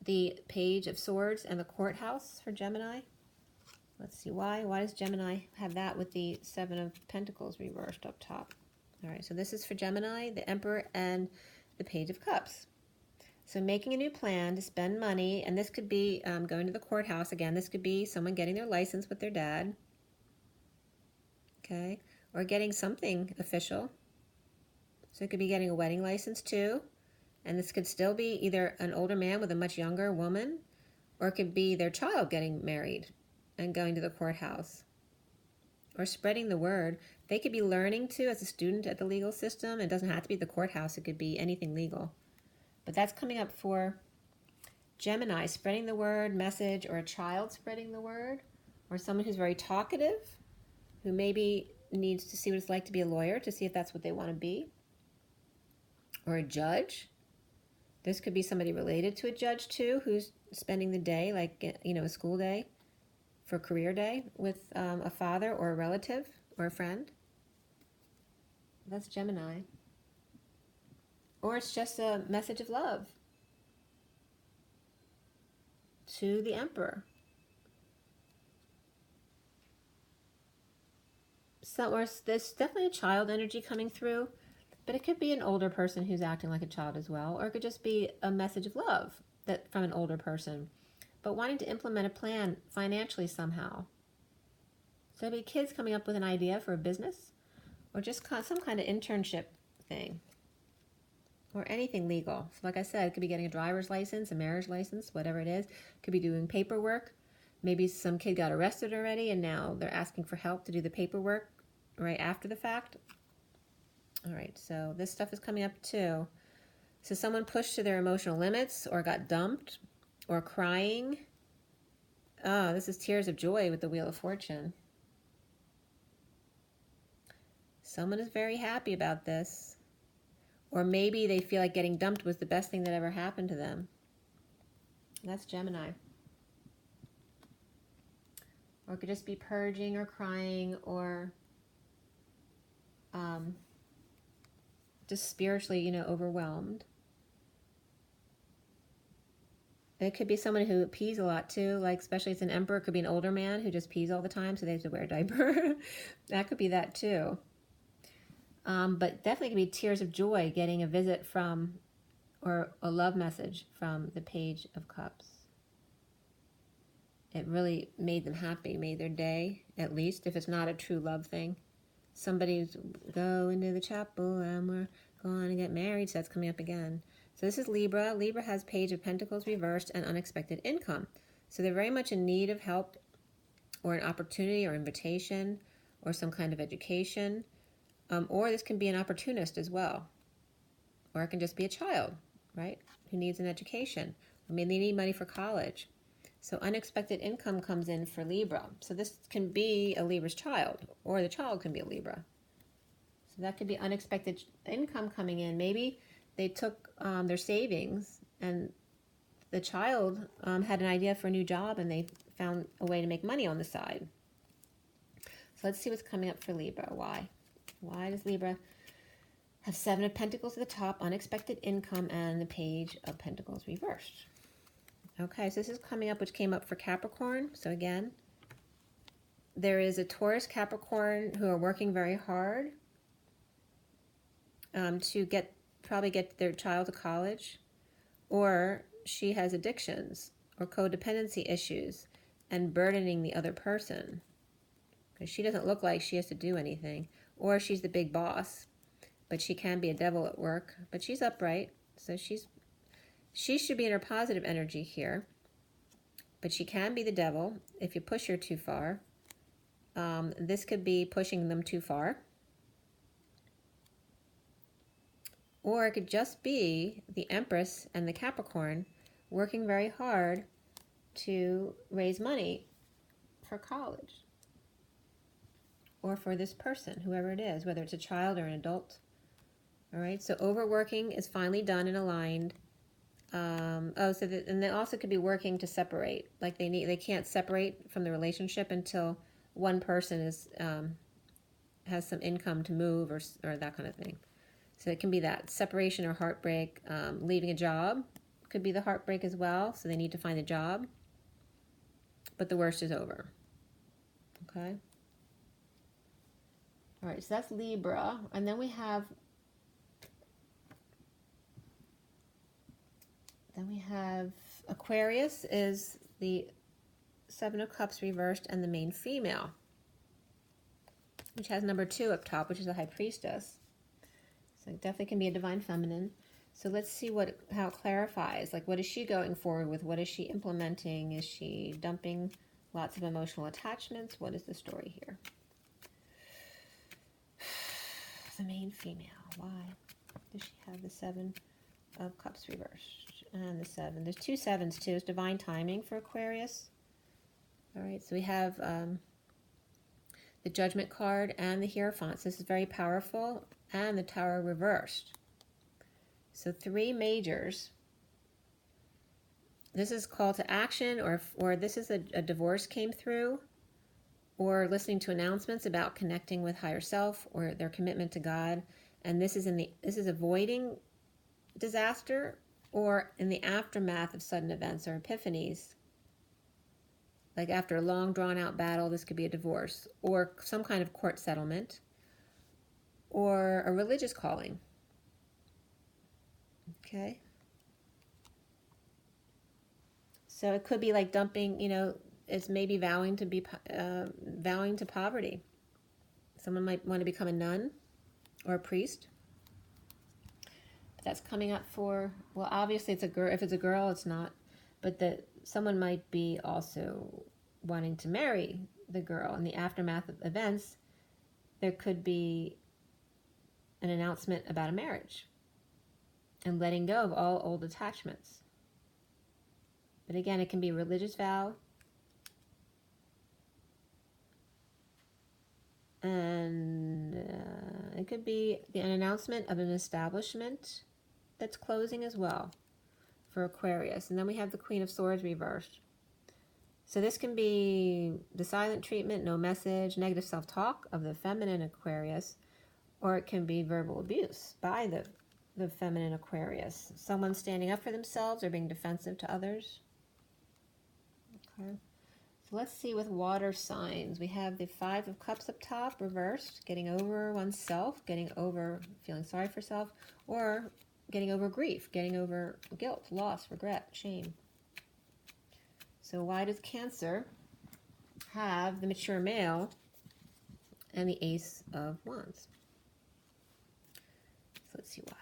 The Page of Swords and the Courthouse for Gemini. Let's see why. Why does Gemini have that with the Seven of Pentacles reversed up top? All right, so this is for Gemini, the Emperor, and the Page of Cups. So making a new plan to spend money, and this could be going to the courthouse. Again, this could be someone getting their license with their dad. Okay, or getting something official. So it could be getting a wedding license too. And this could still be either an older man with a much younger woman, or it could be their child getting married and going to the courthouse. Or spreading the word. They could be learning too as a student at the legal system. It doesn't have to be the courthouse. It could be anything legal. But that's coming up for Gemini, spreading the word, message, or a child spreading the word, or someone who's very talkative, who maybe needs to see what it's like to be a lawyer to see if that's what they want to be, or a judge. This could be somebody related to a judge too, who's spending the day, like, you know, a school day for career day with a father or a relative or a friend. That's Gemini. Or it's just a message of love to the Emperor. So, or there's definitely a child energy coming through, but it could be an older person who's acting like a child as well, or it could just be a message of love that from an older person, but wanting to implement a plan financially somehow. So it'd be kids coming up with an idea for a business, or just some kind of internship thing. Or anything legal. So like I said, it could be getting a driver's license, a marriage license, whatever it is. Could be doing paperwork. Maybe some kid got arrested already and now they're asking for help to do the paperwork right after the fact. All right, so this stuff is coming up too. So someone pushed to their emotional limits or got dumped or crying. Oh, this is tears of joy with the Wheel of Fortune. Someone is very happy about this. Or maybe they feel like getting dumped was the best thing that ever happened to them. That's Gemini. Or it could just be purging or crying or just spiritually, you know, overwhelmed. It could be someone who pees a lot too, like especially if it's an emperor, it could be an older man who just pees all the time, so they have to wear a diaper. That could be that too. But definitely could be tears of joy getting a visit from, or a love message from the Page of Cups. It really made them happy, made their day, at least, if it's not a true love thing. Somebody's going to the chapel and we're going to get married, so that's coming up again. So this is Libra. Libra has Page of Pentacles reversed and unexpected income. So they're very much in need of help or an opportunity or invitation or some kind of education. Or this can be an opportunist as well. Or it can just be a child, right, who needs an education. I mean, they need money for college. So unexpected income comes in for Libra. So this can be a Libra's child, or the child can be a Libra. So that could be unexpected income coming in. Maybe they took their savings and the child had an idea for a new job and they found a way to make money on the side. So let's see what's coming up for Libra. Why? Why does Libra have 7 of Pentacles at the top, unexpected income, and the Page of Pentacles reversed? Okay, so this is coming up, which came up for Capricorn. So again, there is a Taurus Capricorn who are working very hard to probably get their child to college, or she has addictions or codependency issues and burdening the other person because she doesn't look like she has to do anything, or she's the big boss, but she can be a devil at work, but she's upright, so she should be in her positive energy here, but she can be the devil if you push her too far. This could be pushing them too far. Or it could just be the Empress and the Capricorn working very hard to raise money for college. Or for this person, whoever it is, whether it's a child or an adult. All right, so overworking is finally done and aligned. And they also could be working to separate. Like they can't separate from the relationship until one person has some income to move or that kind of thing. So it can be that separation or heartbreak. Leaving a job could be the heartbreak as well. So they need to find a job. But the worst is over. Okay. All right, so that's Libra. And then we have Aquarius is the 7 of Cups reversed and the main female, which has number 2 up top, which is a High Priestess. So it definitely can be a Divine Feminine. So let's see how it clarifies. Like, what is she going forward with? What is she implementing? Is she dumping lots of emotional attachments? What is the story here? The main female. Why does she have the 7 of Cups reversed? And the 7. There's 2 7s too. It's divine timing for Aquarius. All right, so we have the Judgment card and the Hierophant. This is very powerful. And the Tower reversed. So 3 majors. This is call to action, or this is a divorce came through, or listening to announcements about connecting with higher self or their commitment to God. And this is avoiding disaster or in the aftermath of sudden events or epiphanies. Like after a long drawn out battle, this could be a divorce or some kind of court settlement or a religious calling. Okay. So it could be like dumping, it's maybe vowing to poverty. Someone might want to become a nun or a priest. But that's coming up for, well, obviously it's a girl. If it's a girl, it's not. But someone might be also wanting to marry the girl. In the aftermath of events, there could be an announcement about a marriage and letting go of all old attachments. But again, it can be a religious vow. And it could be an announcement of an establishment that's closing as well for Aquarius. And then we have the Queen of Swords reversed. So this can be the silent treatment, no message, negative self-talk of the feminine Aquarius, or it can be verbal abuse by the feminine Aquarius. Someone standing up for themselves or being defensive to others. Okay. So let's see with water signs. We have the 5 of Cups up top, reversed, getting over oneself, getting over feeling sorry for self, or getting over grief, getting over guilt, loss, regret, shame. So why does Cancer have the mature male and the Ace of Wands? So let's see why.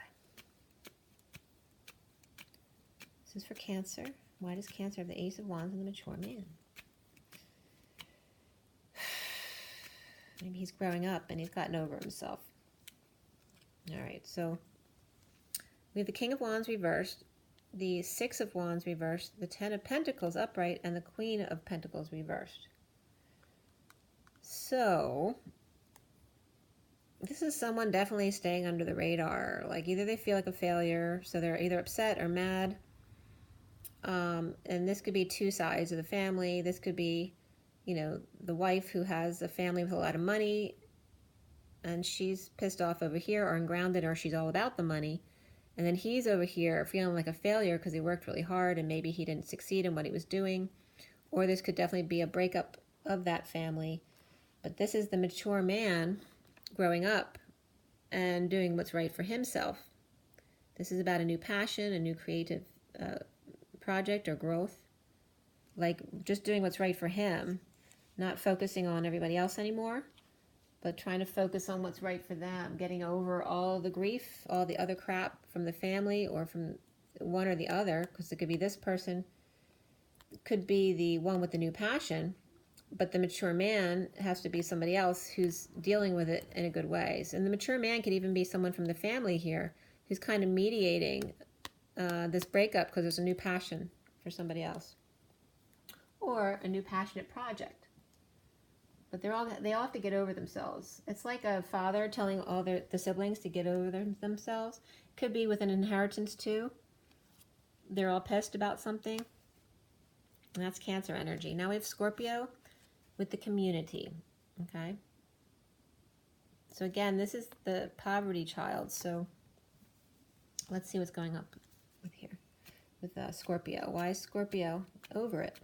This is for Cancer. Why does Cancer have the Ace of Wands and the mature man? Maybe he's growing up and he's gotten over himself. All right, so we have the King of Wands reversed, the 6 of Wands reversed, the 10 of Pentacles upright, and the Queen of Pentacles reversed. So this is someone definitely staying under the radar. Like either they feel like a failure, so they're either upset or mad. And this could be two sides of the family. This could be, the wife who has a family with a lot of money and she's pissed off over here or ungrounded, or she's all about the money. And then he's over here feeling like a failure because he worked really hard and maybe he didn't succeed in what he was doing. Or this could definitely be a breakup of that family. But this is the mature man growing up and doing what's right for himself. This is about a new passion, a new creative project or growth. Like just doing what's right for him, not focusing on everybody else anymore, but trying to focus on what's right for them, getting over all the grief, all the other crap from the family or from one or the other, because it could be this person, could be the one with the new passion, but the mature man has to be somebody else who's dealing with it in a good way. And the mature man could even be someone from the family here who's kind of mediating this breakup because there's a new passion for somebody else. Or a new passionate project. But they all have to get over themselves. It's like a father telling all the siblings to get over themselves. Could be with an inheritance too. They're all pissed about something. And that's Cancer energy. Now we have Scorpio with the community. Okay. So again, this is the poverty child. So let's see what's going up with here. With Scorpio. Why is Scorpio over it?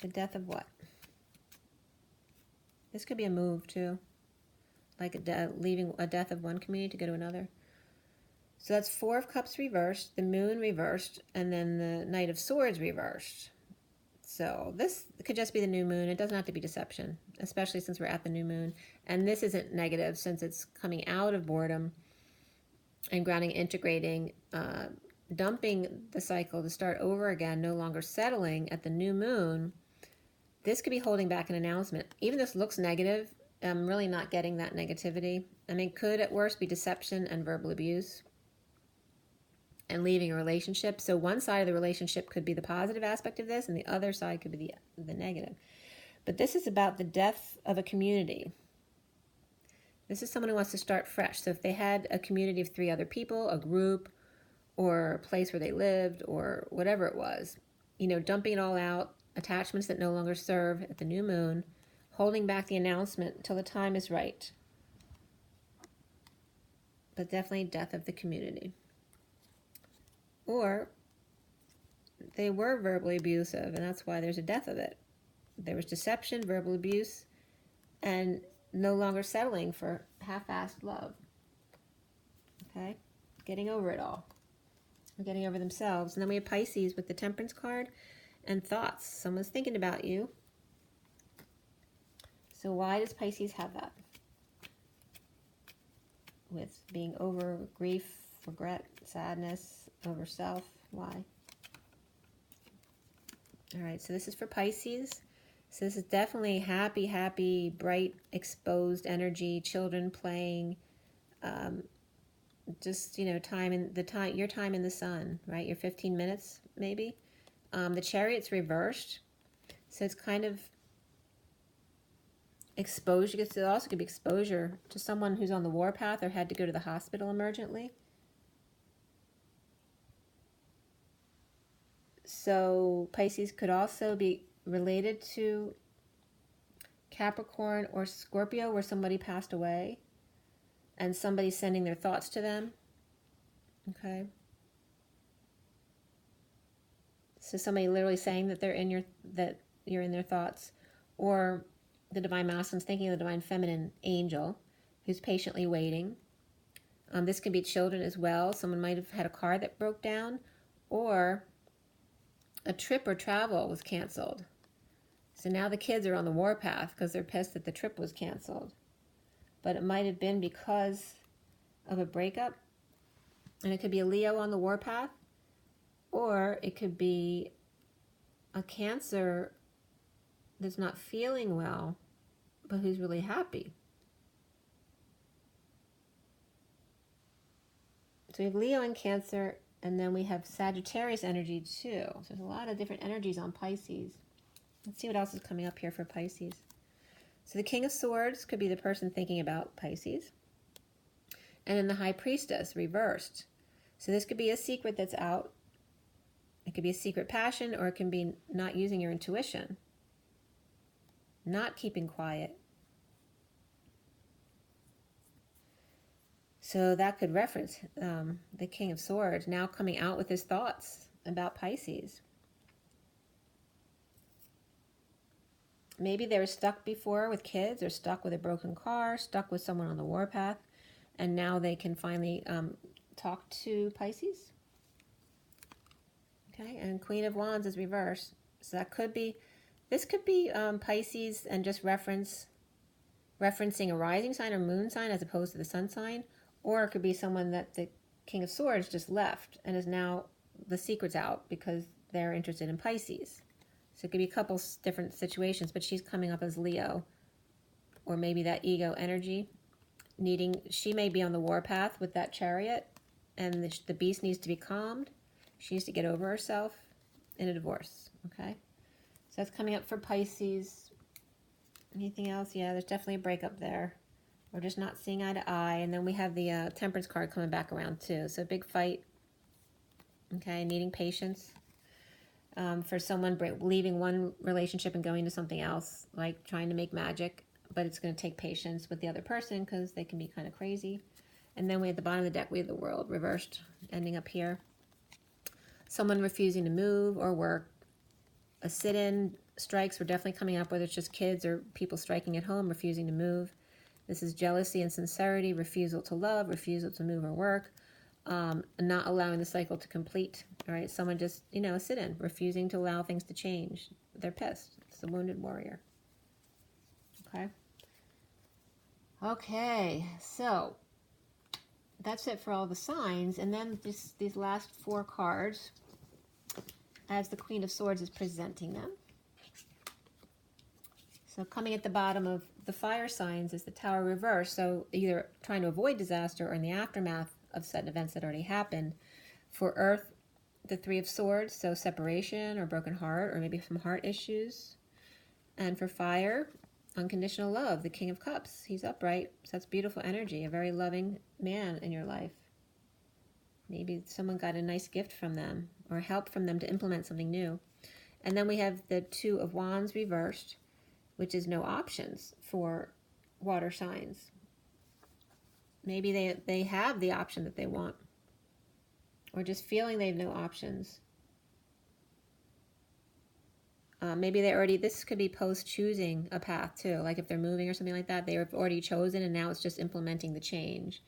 The death of what? This could be a move too, like leaving a death of one community to go to another. So that's Four of Cups reversed, the Moon reversed, and then the Knight of Swords reversed. So this could just be the new moon. It doesn't have to be deception, especially since we're at the new moon. And this isn't negative since it's coming out of boredom and grounding, integrating, dumping the cycle to start over again, no longer settling at the new moon. This could be holding back an announcement. Even this looks negative, I'm really not getting that negativity. I mean, could at worst be deception and verbal abuse and leaving a relationship. So one side of the relationship could be the positive aspect of this and the other side could be the negative. But this is about the death of a community. This is someone who wants to start fresh. So if they had a community of 3 other people, a group, or a place where they lived, or whatever it was, dumping it all out, attachments that no longer serve at the new moon, holding back the announcement until the time is right. But definitely death of the community. Or they were verbally abusive, and that's why there's a death of it. There was deception, verbal abuse, and no longer settling for half-assed love. Okay? Getting over it all. Or getting over themselves. And then we have Pisces with the Temperance card and thoughts. Someone's thinking about you. So why does Pisces have that? With being over grief, regret, sadness, over self. Why? All right, so this is for Pisces. So this is definitely happy, bright, exposed energy, children playing, just, your time in the sun, right? Your 15 minutes, maybe. The Chariot's reversed, so it's kind of exposure. It also could be exposure to someone who's on the warpath or had to go to the hospital emergently. So Pisces could also be related to Capricorn or Scorpio, where somebody passed away and somebody's sending their thoughts to them. Okay. So somebody literally saying that you're in their thoughts, or the Divine Masculine thinking of the Divine Feminine angel who's patiently waiting. This could be children as well. Someone might have had a car that broke down, or a trip or travel was canceled. So now the kids are on the warpath because they're pissed that the trip was canceled. But it might have been because of a breakup. And it could be a Leo on the warpath. Or it could be a Cancer that's not feeling well, but who's really happy. So we have Leo and Cancer, and then we have Sagittarius energy too. So there's a lot of different energies on Pisces. Let's see what else is coming up here for Pisces. So the King of Swords could be the person thinking about Pisces. And then the High Priestess reversed. So this could be a secret that's out. It could be a secret passion, or it can be not using your intuition, not keeping quiet. So that could reference the King of Swords now coming out with his thoughts about Pisces. Maybe they were stuck before with kids, or stuck with a broken car, stuck with someone on the warpath, and now they can finally talk to Pisces. Okay, and Queen of Wands is reversed. So that could be, this could be Pisces and just referencing a rising sign or moon sign as opposed to the sun sign. Or it could be someone that the King of Swords just left and is now, the secret's out because they're interested in Pisces. So it could be a couple different situations, but she's coming up as Leo. Or maybe that ego energy she may be on the warpath with that Chariot, and the beast needs to be calmed. She needs to get over herself in a divorce, okay? So that's coming up for Pisces. Anything else? Yeah, there's definitely a breakup there. We're just not seeing eye to eye. And then we have the Temperance card coming back around too. So a big fight, okay, needing patience. For someone leaving one relationship and going to something else, like trying to make magic, but it's going to take patience with the other person because they can be kind of crazy. And then we at the bottom of the deck, we have the World reversed, ending up here. Someone refusing to move or work. A sit-in strikes were definitely coming up, whether it's just kids or people striking at home, refusing to move. This is jealousy and sincerity, refusal to love, refusal to move or work, not allowing the cycle to complete. All right, someone just, a sit-in, refusing to allow things to change. They're pissed. It's the wounded warrior. Okay. Okay, so that's it for all the signs. And then these last 4 cards, as the Queen of Swords is presenting them. So coming at the bottom of the fire signs is the Tower reverse. So either trying to avoid disaster or in the aftermath of sudden events that already happened. For Earth, the 3 of Swords, so separation or broken heart or maybe some heart issues. And for fire, unconditional love, the King of Cups. He's upright, so that's beautiful energy, a very loving man in your life. Maybe someone got a nice gift from them or help from them to implement something new. And then we have the 2 of Wands reversed, which is no options for water signs. Maybe they have the option that they want, or just feeling they have no options. Maybe this could be post-choosing a path too, like if they're moving or something like that, they've already chosen and now it's just implementing the change.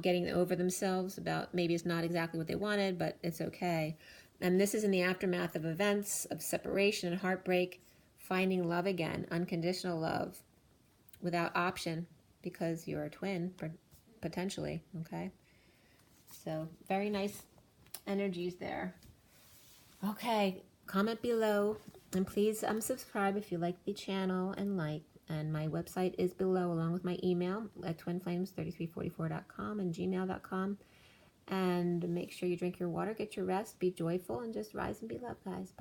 Getting over themselves about maybe it's not exactly what they wanted, but it's okay. And this is in the aftermath of events of separation and heartbreak, finding love again, unconditional love, without option, because you're a twin, potentially, okay? So, very nice energies there. Okay, comment below, and please subscribe if you like the channel, and and my website is below, along with my email at twinflames3344.com and gmail.com. And make sure you drink your water, get your rest, be joyful, and just rise and be loved, guys. Bye.